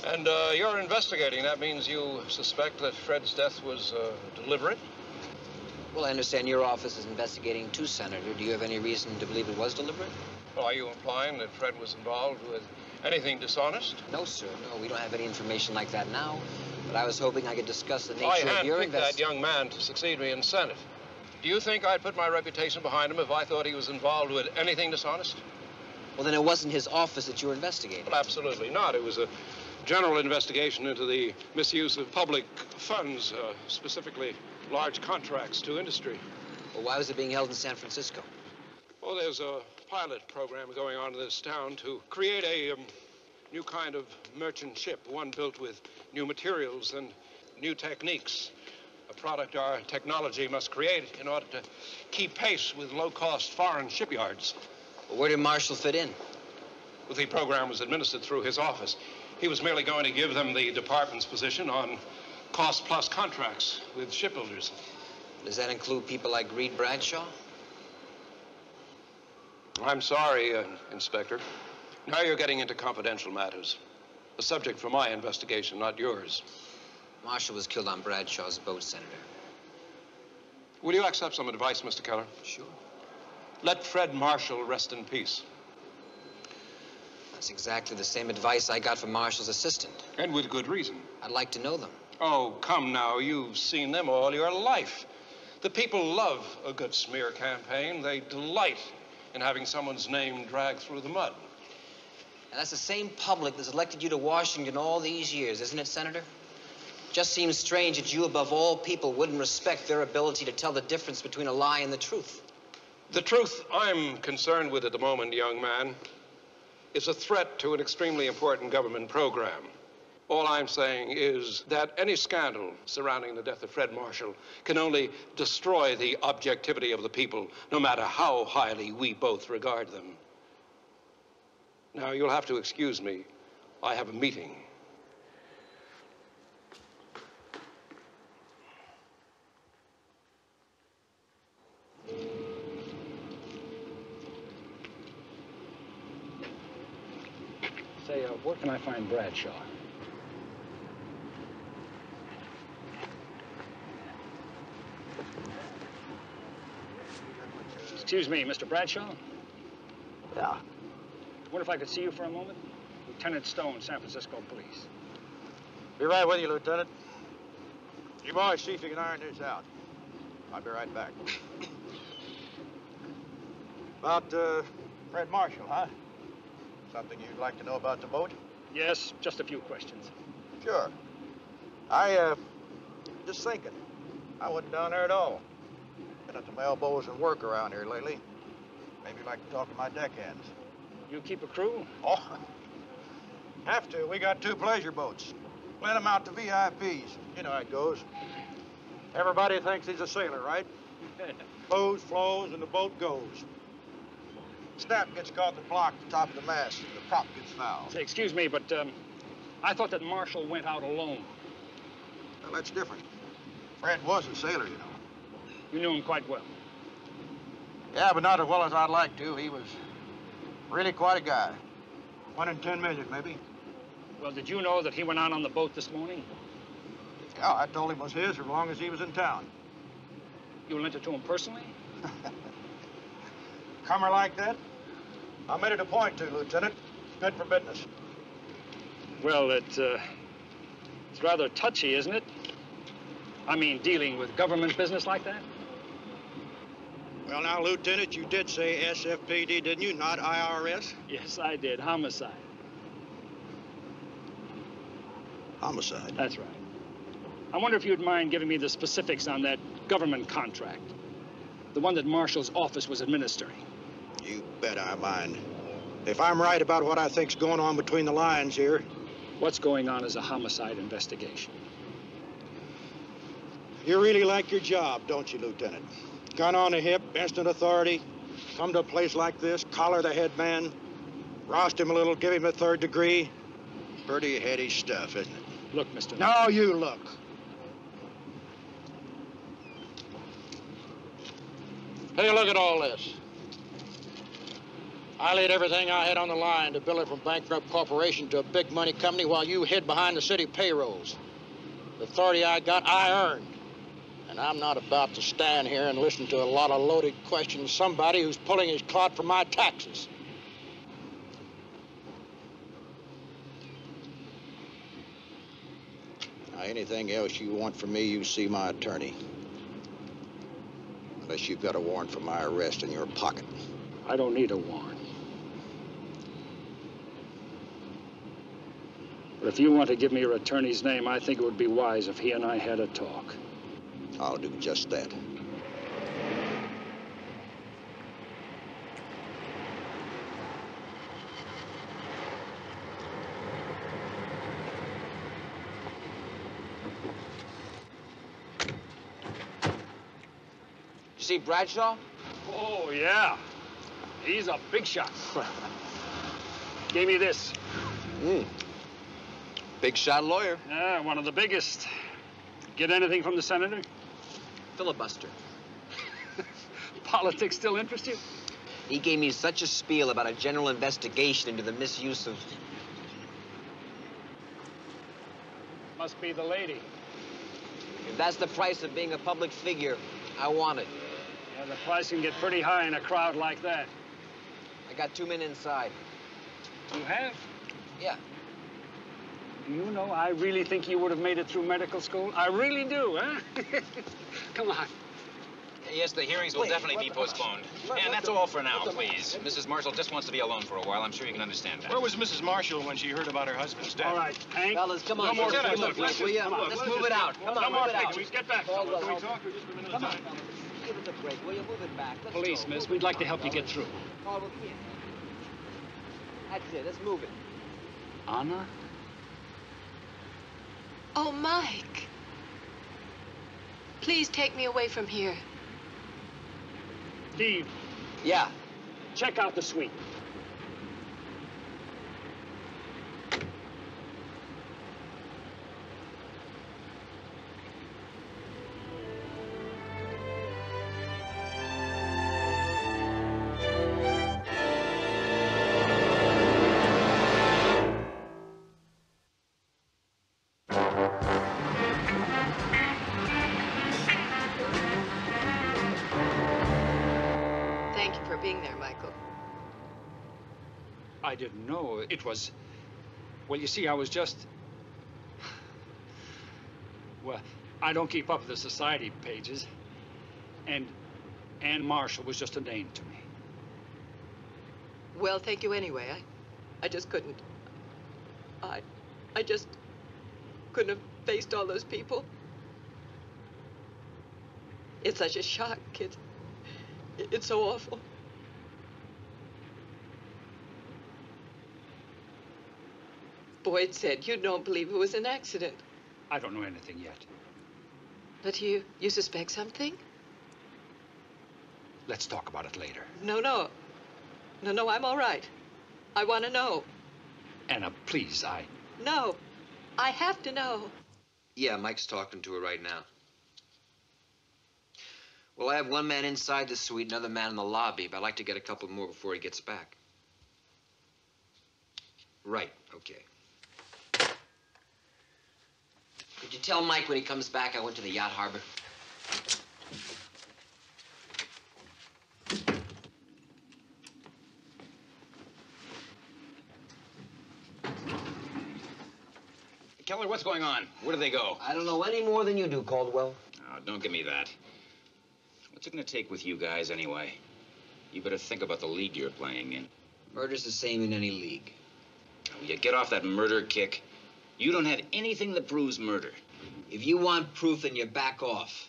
And you're investigating. That means you suspect that Fred's death was deliberate? Well, I understand your office is investigating too, Senator. Do you have any reason to believe it was deliberate? Well, are you implying that Fred was involved with anything dishonest? No, sir. No, we don't have any information like that now. But I was hoping I could discuss the nature of your I handpicked that young man to succeed me in the Senate. Do you think I'd put my reputation behind him if I thought he was involved with anything dishonest? Well, then it wasn't his office that you were investigating. Well, absolutely not. It was a general investigation into the misuse of public funds, specifically large contracts to industry. Well, why was it being held in San Francisco? Well, there's a pilot program going on in this town to create a new kind of merchant ship, one built with new materials and new techniques, a product our technology must create in order to keep pace with low-cost foreign shipyards. Well, where did Marshall fit in? Well, the program was administered through his office. He was merely going to give them the department's position on cost-plus contracts with shipbuilders. Does that include people like Reed Bradshaw? I'm sorry, Inspector. Now you're getting into confidential matters. A subject for my investigation, not yours. Marshall was killed on Bradshaw's boat, Senator. Will you accept some advice, Mr. Keller? Sure. Let Fred Marshall rest in peace. That's exactly the same advice I got from Marshall's assistant. And with good reason. I'd like to know them. Oh, come now. You've seen them all your life. The people love a good smear campaign. They delight in having someone's name dragged through the mud. And that's the same public that's elected you to Washington all these years, isn't it, Senator? Just seems strange that you, above all people, wouldn't respect their ability to tell the difference between a lie and the truth. The truth I'm concerned with at the moment, young man, is a threat to an extremely important government program. All I'm saying is that any scandal surrounding the death of Fred Marshall can only destroy the objectivity of the people, no matter how highly we both regard them. Now, you'll have to excuse me I have a meeting. Say, where can I find Bradshaw? Excuse me, Mr. Bradshaw? Yeah. Wonder if I could see you for a moment? Lieutenant Stone, San Francisco Police. Be right with you, Lieutenant. You boys see if you can iron this out. I'll be right back. About, Fred Marshall, huh? Something you'd like to know about the boat? Yes, just a few questions. Sure. Just thinking. I wasn't down there at all. Been at the mailboats and work around here lately. Maybe you'd like to talk to my deckhands. You keep a crew? Oh, have to. We got 2 pleasure boats. Let them out to VIPs. You know how it goes. Everybody thinks he's a sailor, right? Booze flows and the boat goes. Snap gets caught in the block at the top of the mast and the prop gets fouled. Say, excuse me, but I thought that Marshall went out alone. Well, that's different. Fred was a sailor, you know. You knew him quite well. Yeah, but not as well as I'd like to. He was really quite a guy. 1 in 10 million, maybe. Well, did you know that he went out on the boat this morning? Yeah, I told him it was his as long as he was in town. You lent it to him personally? Comer like that? I made it a point to, Lieutenant. Good for business. Well, it's rather touchy, isn't it? I mean, dealing with government business like that? Well, now, Lieutenant, you did say SFPD, didn't you? Not IRS? Yes, I did. Homicide. Homicide? That's right. I wonder if you'd mind giving me the specifics on that government contract. The one that Marshall's office was administering. You bet I mind. If I'm right about what I think's going on between the lines here... What's going on is a homicide investigation. You really like your job, don't you, Lieutenant? Gun on the hip, instant authority. Come to a place like this, collar the head man, roust him a little, give him a 3rd degree. Pretty heady stuff, isn't it? Look, Mr. No, you look. Hey, look at all this. I laid everything I had on the line to build it from bankrupt corporation to a big money company while you hid behind the city payrolls. The authority I got, I earned. And I'm not about to stand here and listen to a lot of loaded questions. Somebody who's pulling his clot from my taxes. Now, anything else you want from me, you see my attorney. Unless you've got a warrant for my arrest in your pocket. I don't need a warrant. But if you want to give me your attorney's name, I think it would be wise if he and I had a talk. I'll do just that. You see Bradshaw? Oh, yeah. He's a big shot. Gave me this. Big shot lawyer. Yeah, one of the biggest. Get anything from the senator? Filibuster. Politics still interest you? He gave me such a spiel about a general investigation into the misuse of... Must be the lady. If that's the price of being a public figure, I want it. Yeah, the price can get pretty high in a crowd like that. I got 2 men inside. You have? Yeah. Do you know, I really think you would have made it through medical school. I really do, huh? Come on. Yes, the hearings will definitely be postponed. And that's all for now, please. Mrs. Marshall just wants to be alone for a while. I'm sure you can understand that. Where was Mrs. Marshall when she heard about her husband's death? All right, Hank. Fellas, come on. No more Let's pictures, will you? Let's move it out. Come on, no more move it out. pictures. Get back. Can we talk for just a minute? Come on. Give it a break. Will you move it back? Let's Police, go. miss, we'd like to help you get through. Carl, here. That's it. Let's move it. Anna? Oh, Mike. Please take me away from here. Steve. Yeah. Check out the suite. for being there, Michael. I didn't know. It was... Well, you see, I was just... Well, I don't keep up with the society pages. And Ann Marshall was just a name to me. Well, thank you anyway. I just couldn't. I just couldn't have faced all those people. It's such a shock, kid. It's so awful. Boyd said you don't believe it was an accident. I don't know anything yet. But you suspect something? Let's talk about it later. No, I'm all right. I want to know. Anna, please, No, I have to know. Yeah, Mike's talking to her right now. Well, I have one man inside the suite, another man in the lobby, but I'd like to get a couple more before he gets back. Right, okay. Could you tell Mike when he comes back I went to the yacht harbor? Keller, what's going on? Where do they go? I don't know any more than you do, Caldwell. Oh, don't give me that. What's it gonna take with you guys anyway? You better think about the league you're playing in. Murder's the same in any league. Will you get off that murder kick? You don't have anything that proves murder. If you want proof, then you back off.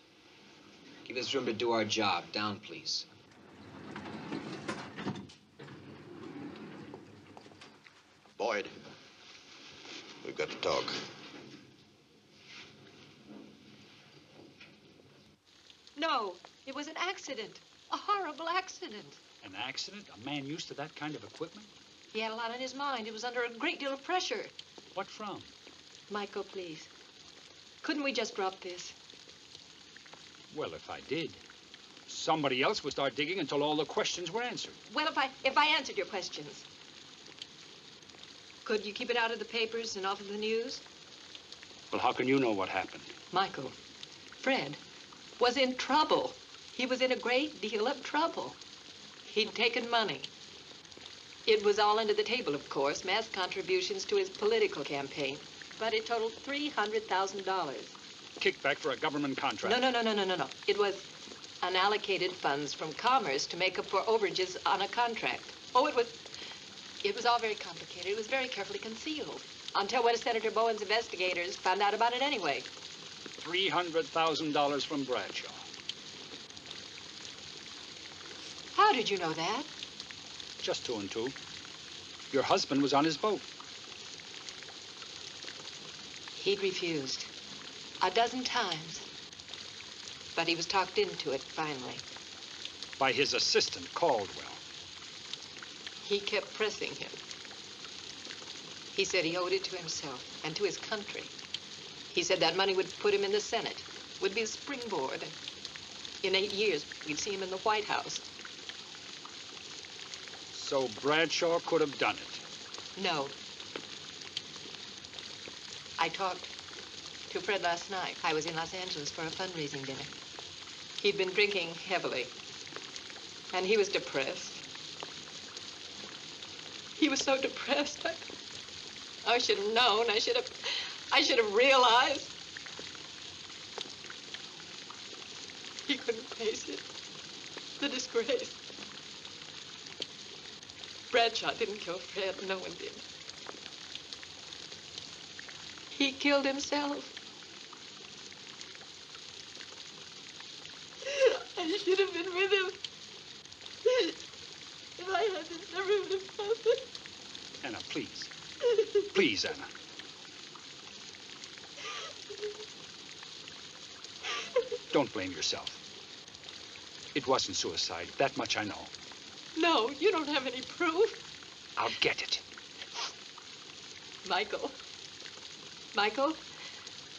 Give us room to do our job. Down, please. Boyd, we've got to talk. No, it was an accident. A horrible accident. An accident? A man used to that kind of equipment? He had a lot on his mind. He was under a great deal of pressure. What from? Michael, please. Couldn't we just drop this? Well, if I did, somebody else would start digging until all the questions were answered. Well, if I answered your questions, could you keep it out of the papers and off of the news? Well, how can you know what happened? Michael, Fred was in trouble. He was in a great deal of trouble. He'd taken money. It was all under the table, of course, mass contributions to his political campaign. But it totaled $300,000. Kickback for a government contract? No. It was unallocated funds from Commerce to make up for overages on a contract. Oh, it was all very complicated. It was very carefully concealed. Until one of Senator Bowen's investigators found out about it anyway. $300,000 from Bradshaw. How did you know that? Just 2 and 2. Your husband was on his boat. He'd refused 12 times. But he was talked into it finally. By his assistant, Caldwell. He kept pressing him. He said he owed it to himself and to his country. He said that money would put him in the Senate, would be a springboard. And in 8 years, we'd see him in the White House. So Bradshaw could have done it? No. I talked to Fred last night. I was in Los Angeles for a fundraising dinner. He'd been drinking heavily, and he was depressed. He was so depressed. I should have known. I should have realized. He couldn't face it. The disgrace. Bradshaw didn't kill Fred. No one did. He killed himself. I should have been with him. If I had, this never would have happened. Anna, please. Please, Anna. Don't blame yourself. It wasn't suicide. That much I know. No, you don't have any proof. I'll get it. Michael,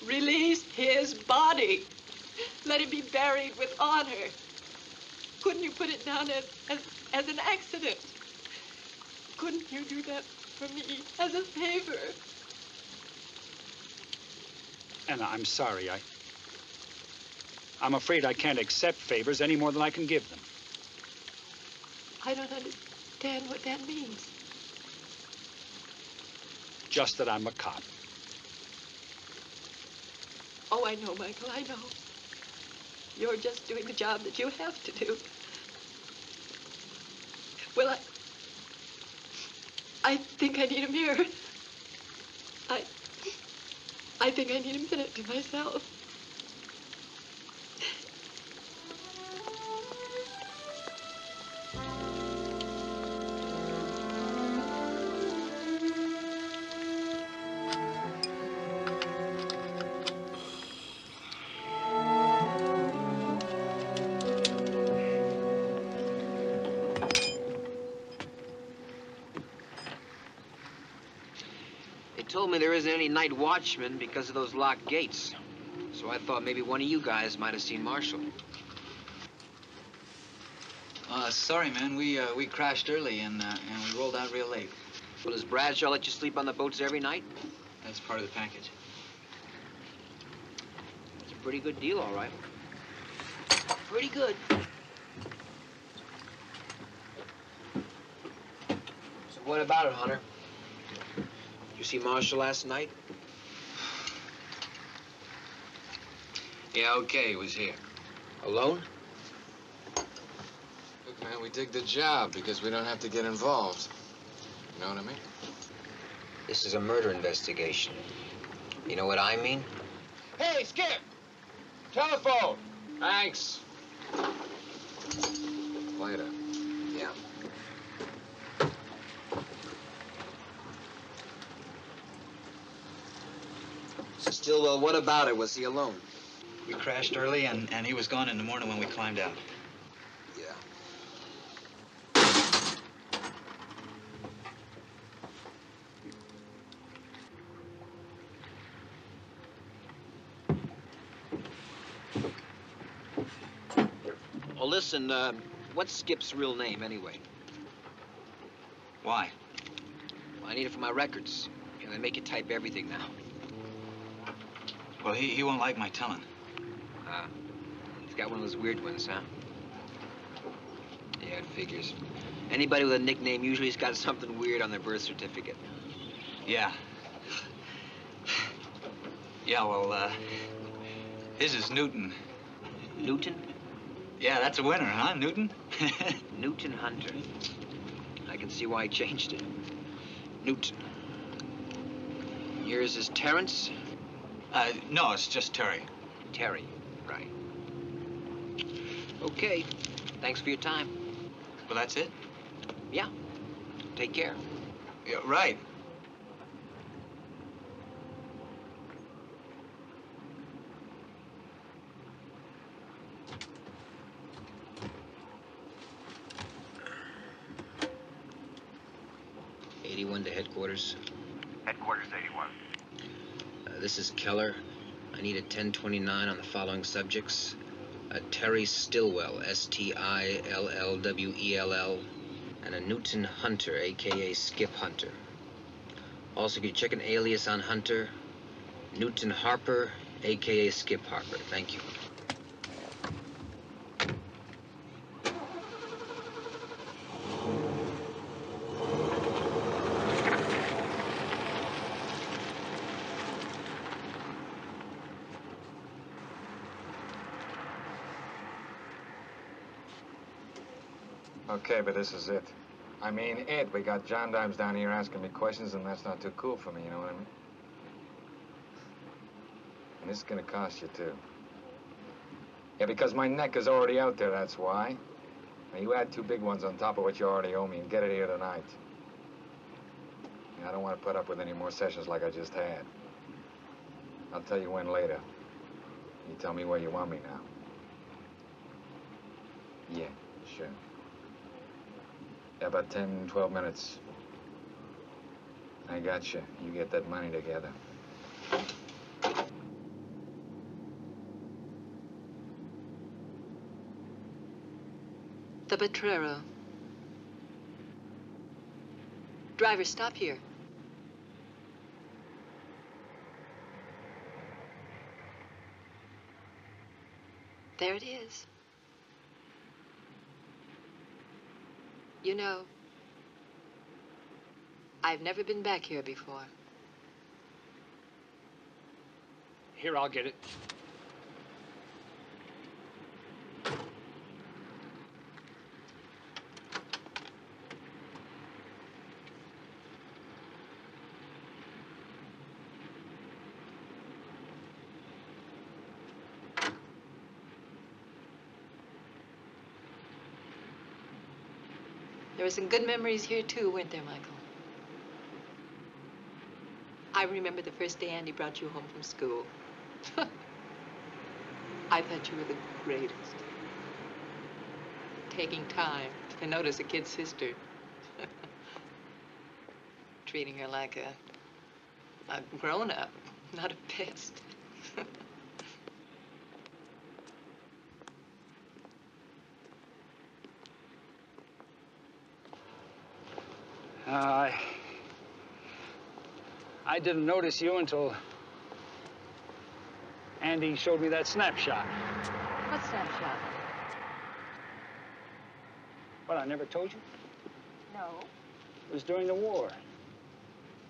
release his body. Let him be buried with honor. Couldn't you put it down as an accident? Couldn't you do that for me as a favor? Anna, I'm sorry. I'm afraid I can't accept favors any more than I can give them. I don't understand what that means. Just that I'm a cop. Oh, I know, Michael, I know. You're just doing the job that you have to do. Well, I think I need a mirror. I think I need a minute to myself. They told me there isn't any night watchman because of those locked gates. So I thought maybe one of you guys might have seen Marshall. Sorry, man. We crashed early and we rolled out real late. Well, does Bradshaw let you sleep on the boats every night? That's part of the package. It's a pretty good deal, all right. Pretty good. So what about it, Hunter? You see Marshall last night? Yeah, okay, he was here. Alone? Look, man, we dig the job because we don't have to get involved. You know what I mean? This is a murder investigation. You know what I mean? Hey, Skip! Telephone! Thanks. Later. Yeah. So Stillwell, what about it? Was he alone? We crashed early and he was gone in the morning when we climbed out. Yeah. Well, listen, what's Skip's real name, anyway? Why? Well, I need it for my records. You know, they make you type everything now. Well, he won't like my telling. Ah. He's got one of those weird ones, huh? Yeah, it figures. Anybody with a nickname usually's got something weird on their birth certificate. Yeah. Yeah, well, his is Newton. Newton? Yeah, that's a winner, huh, Newton? Newton Hunter. I can see why he changed it. Newton. Yours is Terrence? No, it's just Terry. Terry, right. Okay. Thanks for your time. Well, that's it? Yeah. Take care. Yeah, right. To headquarters. Headquarters 81. This is Keller. I need a 1029 on the following subjects. Terry Stillwell, Stillwell, and a Newton Hunter, a.k.a. Skip Hunter. Also, could you check an alias on Hunter? Newton Harper, a.k.a. Skip Harper. Thank you. Okay, but this is it. I mean, we got gendarmes down here asking me questions, and that's not too cool for me, you know what I mean? And this is gonna cost you, too. Yeah, because my neck is already out there, that's why. Now, you add 2 big ones on top of what you already owe me and get it here tonight. I don't want to put up with any more sessions like I just had. I'll tell you when later. You tell me where you want me now. Yeah, sure. Yeah, about 10, 12 minutes. I got you. You get that money together. The Potrero. Driver, stop here. There it is. You know, I've never been back here before. Here, I'll get it. There were some good memories here, too, weren't there, Michael? I remember the first day Andy brought you home from school. I thought you were the greatest. Taking time to notice a kid sister. Treating her like a grown-up, not a pest. I didn't notice you until Andy showed me that snapshot. What snapshot? What, I never told you? No. It was during the war,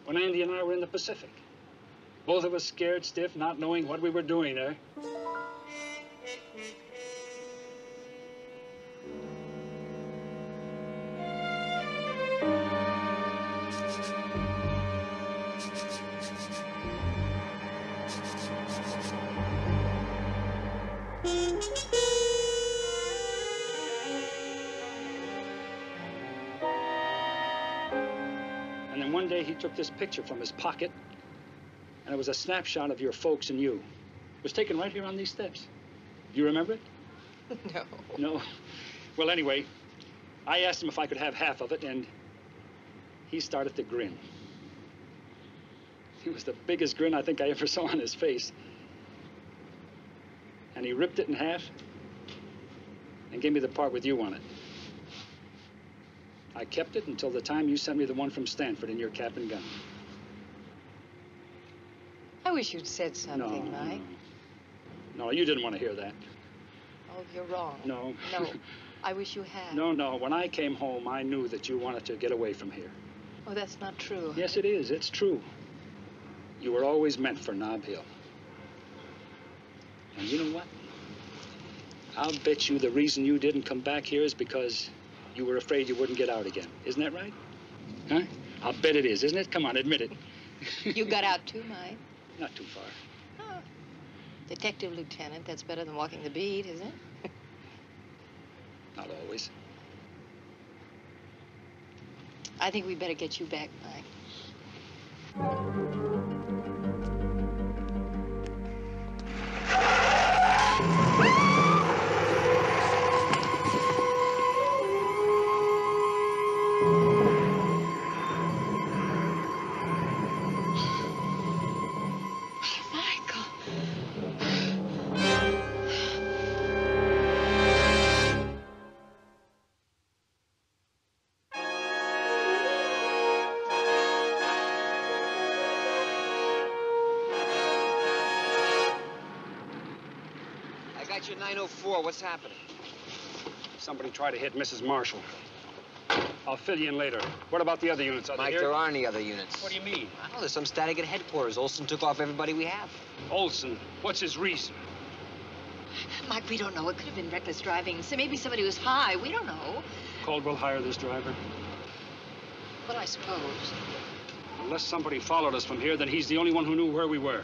when Andy and I were in the Pacific. Both of us scared stiff, not knowing what we were doing there. And then one day he took this picture from his pocket, and it was a snapshot of your folks and you. It was taken right here on these steps. Do you remember it? No. No? Well, anyway, I asked him if I could have half of it, and he started to grin. It was the biggest grin I think I ever saw on his face. And he ripped it in half and gave me the part with you on it. I kept it until the time you sent me the one from Stanford in your cap and gown. I wish you'd said something, Mike. No, you didn't want to hear that. Oh, you're wrong. No. No, I wish you had. No. When I came home, I knew that you wanted to get away from here. Oh, that's not true. Yes, it is. It's true. You were always meant for Nob Hill. And you know what? I'll bet you the reason you didn't come back here is because you were afraid you wouldn't get out again. Isn't that right? Huh? I'll bet it is, isn't it? Come on, admit it. You got out too, Mike. Not too far. Oh. Detective lieutenant, that's better than walking the beat, isn't it? Not always. I think we better get you back, Mike. Your 904, what's happening? Somebody tried to hit Mrs. Marshall. I'll fill you in later. What about the other units? Are they Mike, here? there aren't any other units. What do you mean? I don't know, there's some static at headquarters. Olson took off everybody we have. Olson? What's his reason? Mike, we don't know. It could have been reckless driving. So maybe somebody was high. We don't know. Caldwell hire this driver? Well, I suppose. Unless somebody followed us from here, then he's the only one who knew where we were.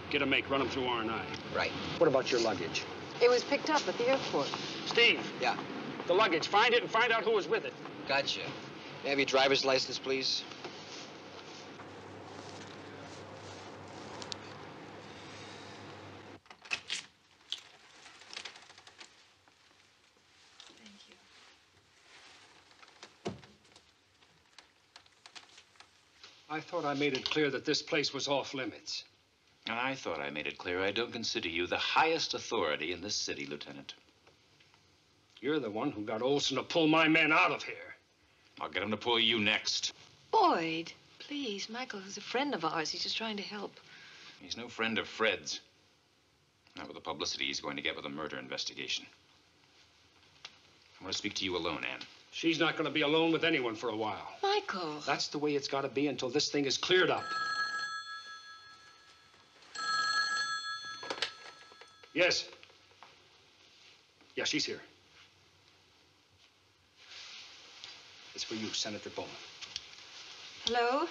Get a make, run him through R&I. Right. What about your luggage? It was picked up at the airport. Steve. Yeah. The luggage. Find it and find out who was with it. Gotcha. May I have your driver's license, please? I thought I made it clear that this place was off limits. And I thought I made it clear I don't consider you the highest authority in this city, Lieutenant. You're the one who got Olson to pull my men out of here. I'll get him to pull you next. Boyd, please. Michael is a friend of ours. He's just trying to help. He's no friend of Fred's. Not with the publicity he's going to get with a murder investigation. I want to speak to you alone, Anne. She's not going to be alone with anyone for a while. Michael. That's the way it's got to be until this thing is cleared up. Yes. Yeah, she's here. It's for you, Senator Bowman. Hello? Oh,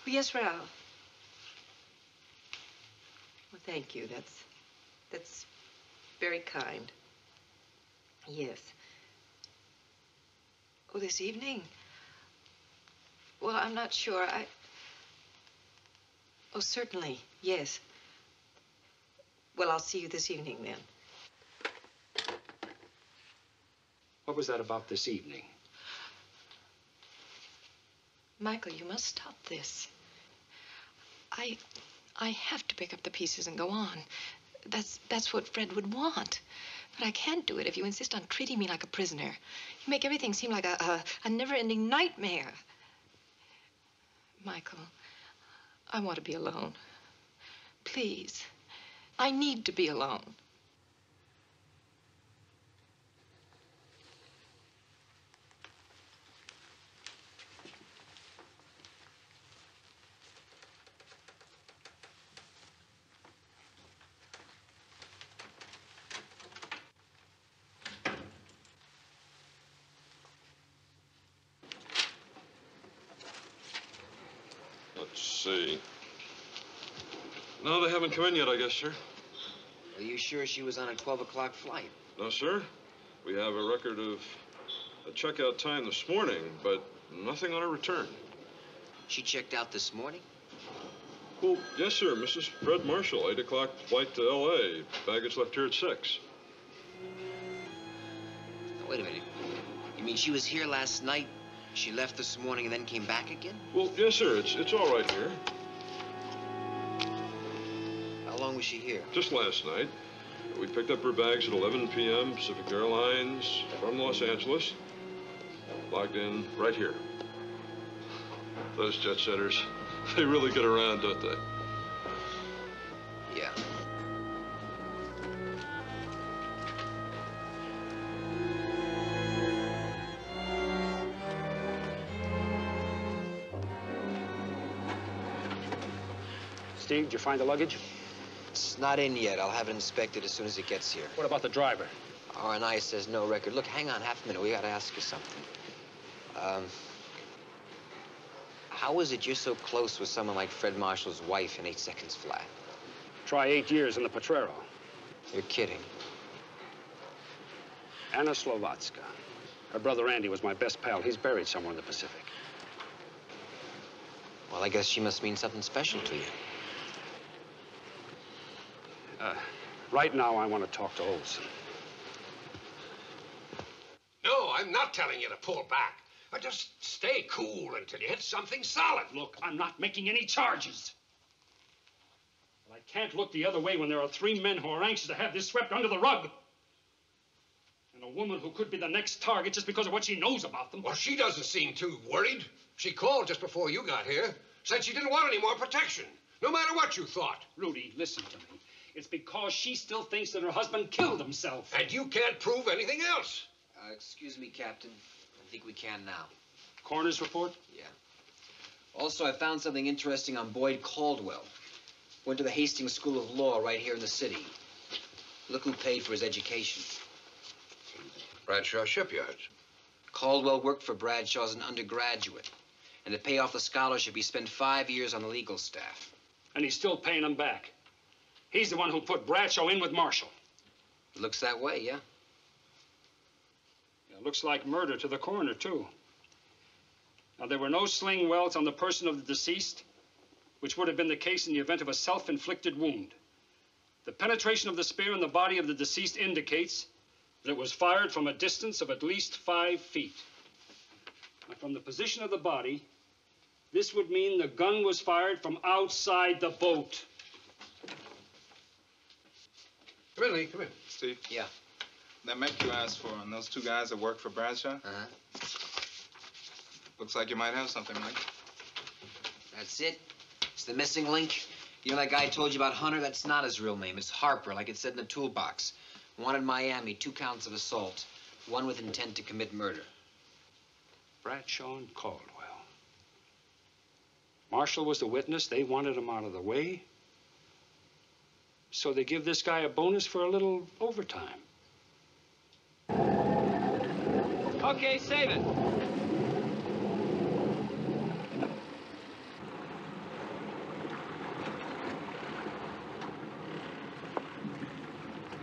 yes, Ralph. Well, thank you. That's very kind. Yes. Oh, this evening? Well, I'm not sure. Oh, certainly. Yes. Well, I'll see you this evening, then. What was that about this evening? Michael, you must stop this. I have to pick up the pieces and go on. That's what Fred would want. But I can't do it if you insist on treating me like a prisoner. You make everything seem like a never-ending nightmare. Michael, I want to be alone. Please. I need to be alone. Let's see. No, they haven't come in yet, I guess, sir. Are you sure she was on a 12 o'clock flight? No, sir. We have a record of a checkout time this morning, but nothing on her return. She checked out this morning? Well, yes, sir. Mrs. Fred Marshall, 8 o'clock flight to L.A. Baggage left here at 6. Now, wait a minute. You mean she was here last night, she left this morning, and then came back again? Well, yes, sir. It's all right here. How long was she here? Just last night. We picked up her bags at 11 p.m. Pacific Airlines from Los Angeles. Logged in right here. Those jet setters, they really get around, don't they? Yeah. Steve, did you find the luggage? It's not in yet. I'll have it inspected as soon as it gets here. What about the driver? R&I says no record. Look, hang on half a minute. We gotta ask you something. How is it you're so close with someone like Fred Marshall's wife in 8 seconds flat? Try 8 years in the Potrero. You're kidding. Anna Slovatska. Her brother Andy was my best pal. He's buried somewhere in the Pacific. Well, I guess she must mean something special to you. Right now, I want to talk to Olson. No, I'm not telling you to pull back. Just stay cool until you hit something solid. Look, I'm not making any charges. But I can't look the other way when there are 3 men who are anxious to have this swept under the rug. And a woman who could be the next target just because of what she knows about them. Well, she doesn't seem too worried. She called just before you got here. Said she didn't want any more protection, no matter what you thought. Rudy, listen to me. It's because she still thinks that her husband killed himself. And you can't prove anything else. Excuse me, Captain. I think we can now. Coroner's report? Yeah. Also, I found something interesting on Boyd Caldwell. Went to the Hastings School of Law right here in the city. Look who paid for his education. Bradshaw Shipyards. Caldwell worked for Bradshaw as an undergraduate. And to pay off the scholarship, he spent 5 years on the legal staff. And he's still paying him back. He's the one who put Bradshaw in with Marshall. It looks that way, yeah? It looks like murder to the coroner, too. Now, there were no sling welts on the person of the deceased, which would have been the case in the event of a self-inflicted wound. The penetration of the spear in the body of the deceased indicates that it was fired from a distance of at least 5 feet. Now, from the position of the body, this would mean the gun was fired from outside the boat. Come in, Lee, come in. Steve? Yeah. That mech you asked for and those 2 guys that work for Bradshaw? Uh-huh. Looks like you might have something, Mike. That's it? It's the missing link? You know that guy I told you about, Hunter? That's not his real name. It's Harper, like it said in the toolbox. Wanted Miami, 2 counts of assault. 1 with intent to commit murder. Bradshaw and Caldwell. Marshall was the witness. They wanted him out of the way. So they give this guy a bonus for a little overtime. Okay, save it.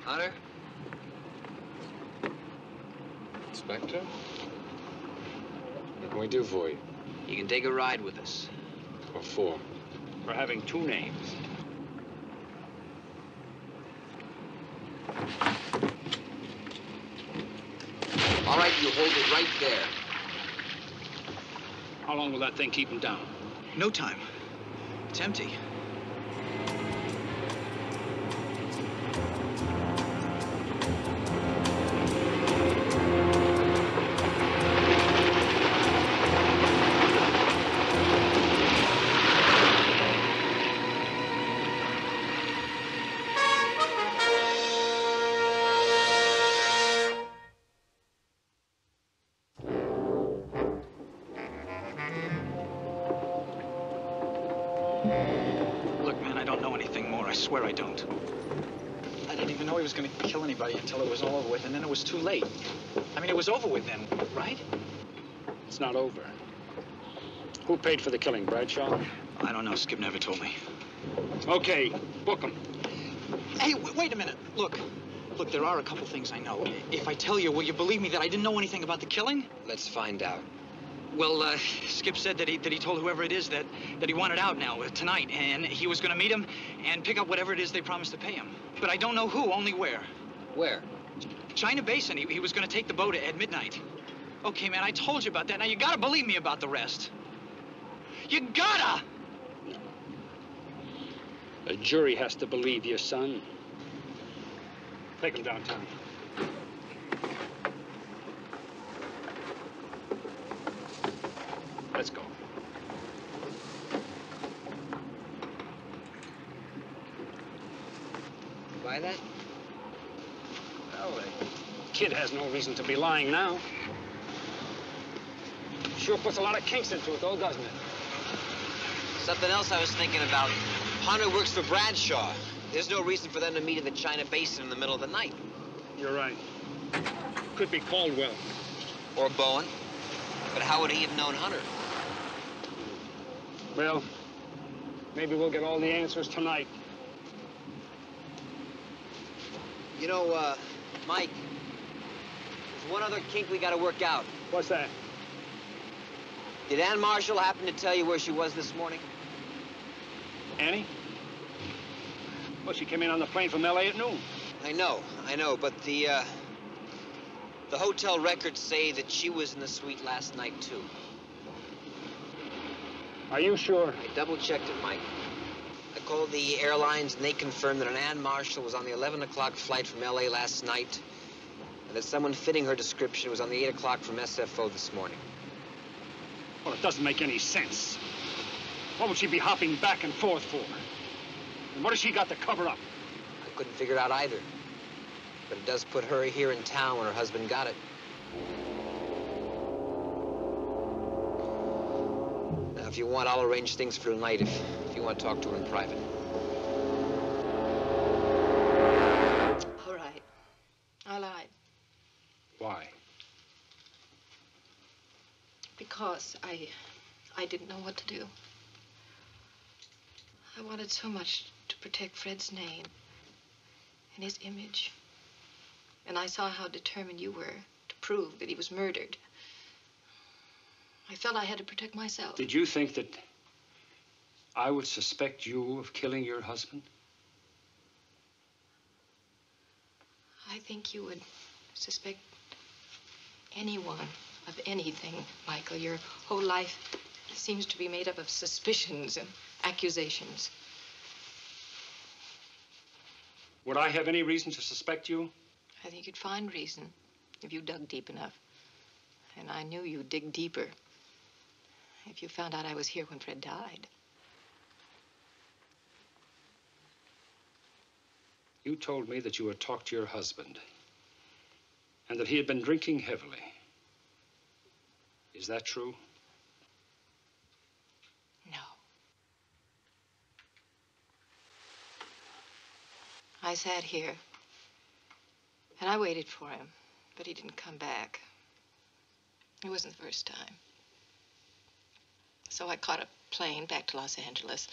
Hunter? Inspector? What can we do for you? You can take a ride with us. What for? For having two names. All right, you hold it right there. How long will that thing keep him down? No time. It's empty. Look, man, I don't know anything more. I swear I don't. I didn't even know he was going to kill anybody until it was all over with, and then it was too late. I mean, it was over with then, right? It's not over. Who paid for the killing, Bradshaw? I don't know. Skip never told me. Okay, book him. Hey, wait a minute. Look, there are a couple things I know. If I tell you, will you believe me that I didn't know anything about the killing? Let's find out. Well, Skip said that he told whoever it is that he wanted out now, tonight, and he was going to meet him and pick up whatever it is they promised to pay him. But I don't know who, only where. Where? China Basin. He was going to take the boat at midnight. Okay, man, I told you about that. Now, you gotta believe me about the rest. You gotta! The jury has to believe you, son. Take him downtown. Let's go. Buy that? Well, the kid has no reason to be lying now. Sure puts a lot of kinks into it, though, doesn't it? Something else I was thinking about. Hunter works for Bradshaw. There's no reason for them to meet in the China Basin in the middle of the night. You're right. Could be Caldwell. Or Bowen. But how would he have known Hunter? Well, maybe we'll get all the answers tonight. You know, Mike, there's one other kink we gotta work out. What's that? Did Ann Marshall happen to tell you where she was this morning? Annie? Well, she came in on the plane from L.A. at noon. I know, but the hotel records say that she was in the suite last night, too. Are you sure? I double-checked it, Mike. I called the airlines, and they confirmed that an Ann Marshall was on the 11 o'clock flight from L.A. last night, and that someone fitting her description was on the 8 o'clock from SFO this morning. Well, it doesn't make any sense. What would she be hopping back and forth for? And what has she got to cover up? I couldn't figure it out either. But it does put her here in town when her husband got it. Now, if you want, I'll arrange things for tonight if you want to talk to her in private. All right. I lied. Why? Because I didn't know what to do. I wanted so much to protect Fred's name and his image. And I saw how determined you were to prove that he was murdered. I felt I had to protect myself. Did you think that I would suspect you of killing your husband? I think you would suspect anyone of anything, Michael. Your whole life seems to be made up of suspicions and accusations. Would I have any reason to suspect you? I think you'd find reason if you dug deep enough. And I knew you'd dig deeper if you found out I was here when Fred died. You told me that you had talked to your husband and that he had been drinking heavily. Is that true? No. I sat here, and I waited for him, but he didn't come back. It wasn't the first time. So I caught a plane back to Los Angeles.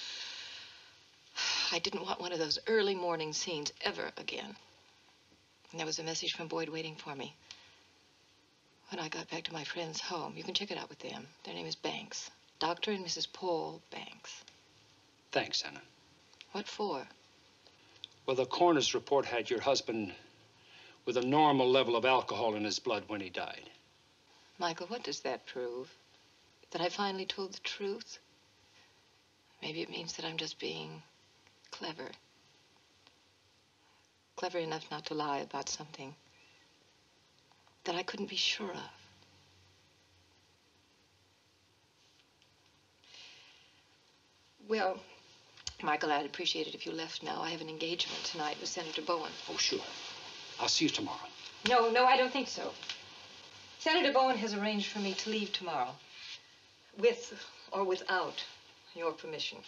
I didn't want one of those early morning scenes ever again. And there was a message from Boyd waiting for me. When I got back to my friend's home, you can check it out with them. Their name is Banks. Dr. and Mrs. Paul Banks. Thanks, Anna. What for? Well, the coroner's report had your husband with a normal level of alcohol in his blood when he died. Michael, what does that prove? That I finally told the truth? Maybe it means that I'm just being clever. Clever enough not to lie about something that I couldn't be sure of. Well, Michael, I'd appreciate it if you left now. I have an engagement tonight with Senator Bowen. Oh, sure. I'll see you tomorrow. No, I don't think so. Senator Bowen has arranged for me to leave tomorrow. With or without your permission.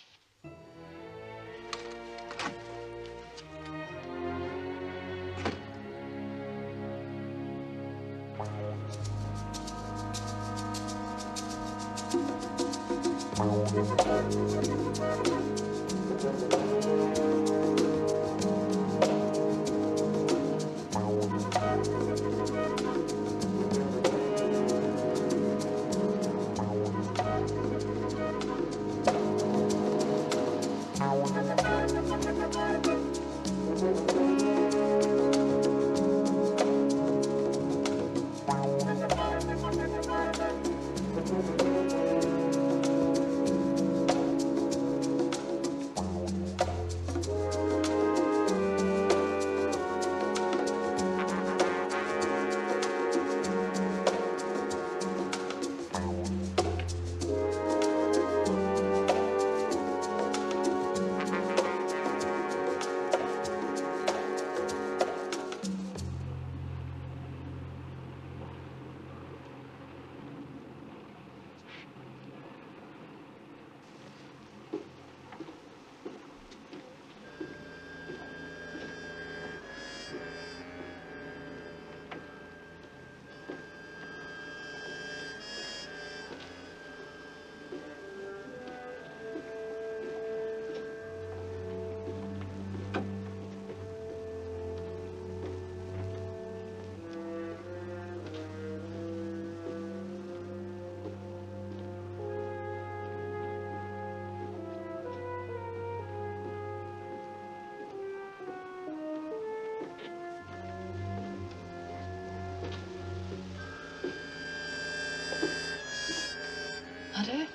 Hunter?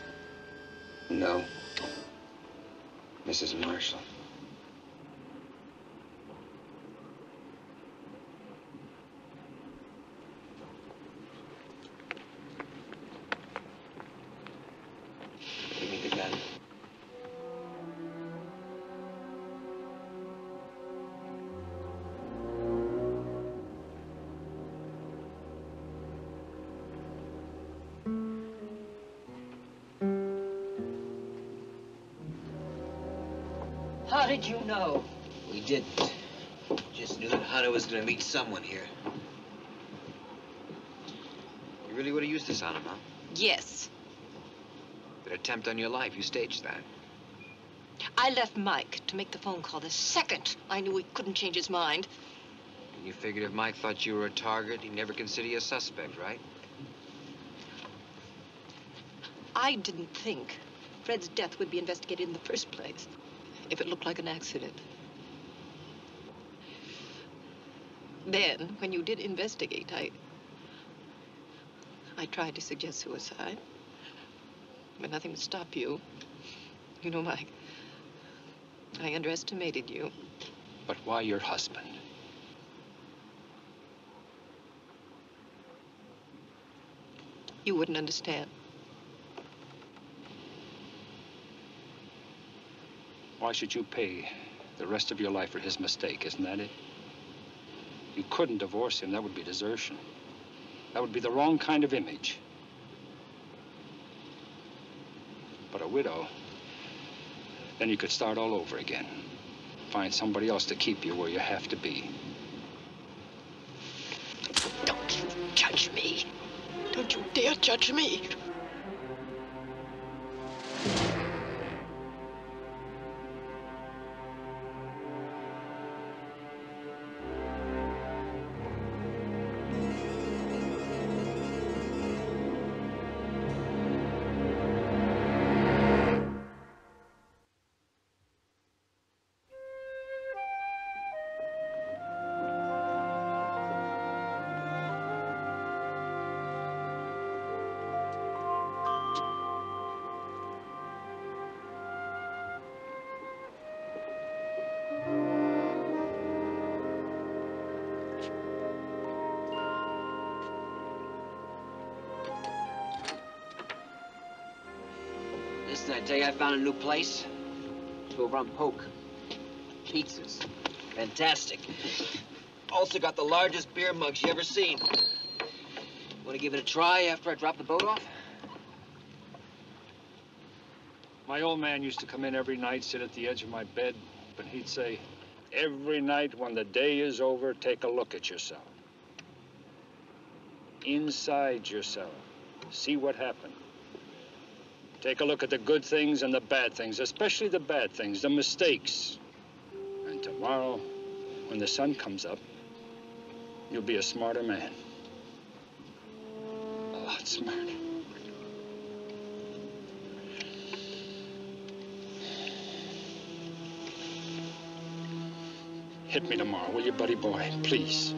No. Mrs. Marshall. Give me the gun. How did you know? We didn't. Just knew that Hunter was going to meet someone here. You really would have used this on him, huh? Yes. That attempt on your life, you staged that. I left Mike to make the phone call the second I knew he couldn't change his mind. And you figured if Mike thought you were a target, he'd never consider you a suspect, right? I didn't think Fred's death would be investigated in the first place if it looked like an accident. Then, when you did investigate, I tried to suggest suicide, but nothing would stop you. You know, Mike, I underestimated you. But why your husband? You wouldn't understand. Why should you pay the rest of your life for his mistake? Isn't that it? You couldn't divorce him. That would be desertion. That would be the wrong kind of image. but a widow, then you could start all over again. Find somebody else to keep you where you have to be. Don't you judge me. Don't you dare judge me. Listen, I tell you, I found a new place. It's over on Polk. Pizzas. Fantastic. Also got the largest beer mugs you ever seen. Want to give it a try after I drop the boat off? My old man used to come in every night, sit at the edge of my bed, and he'd say, every night when the day is over, take a look at yourself. Inside yourself. See what happened. Take a look at the good things and the bad things, especially the bad things, the mistakes. And tomorrow, when the sun comes up, you'll be a smarter man. A lot smarter. Hit me tomorrow, will you, buddy boy? Please.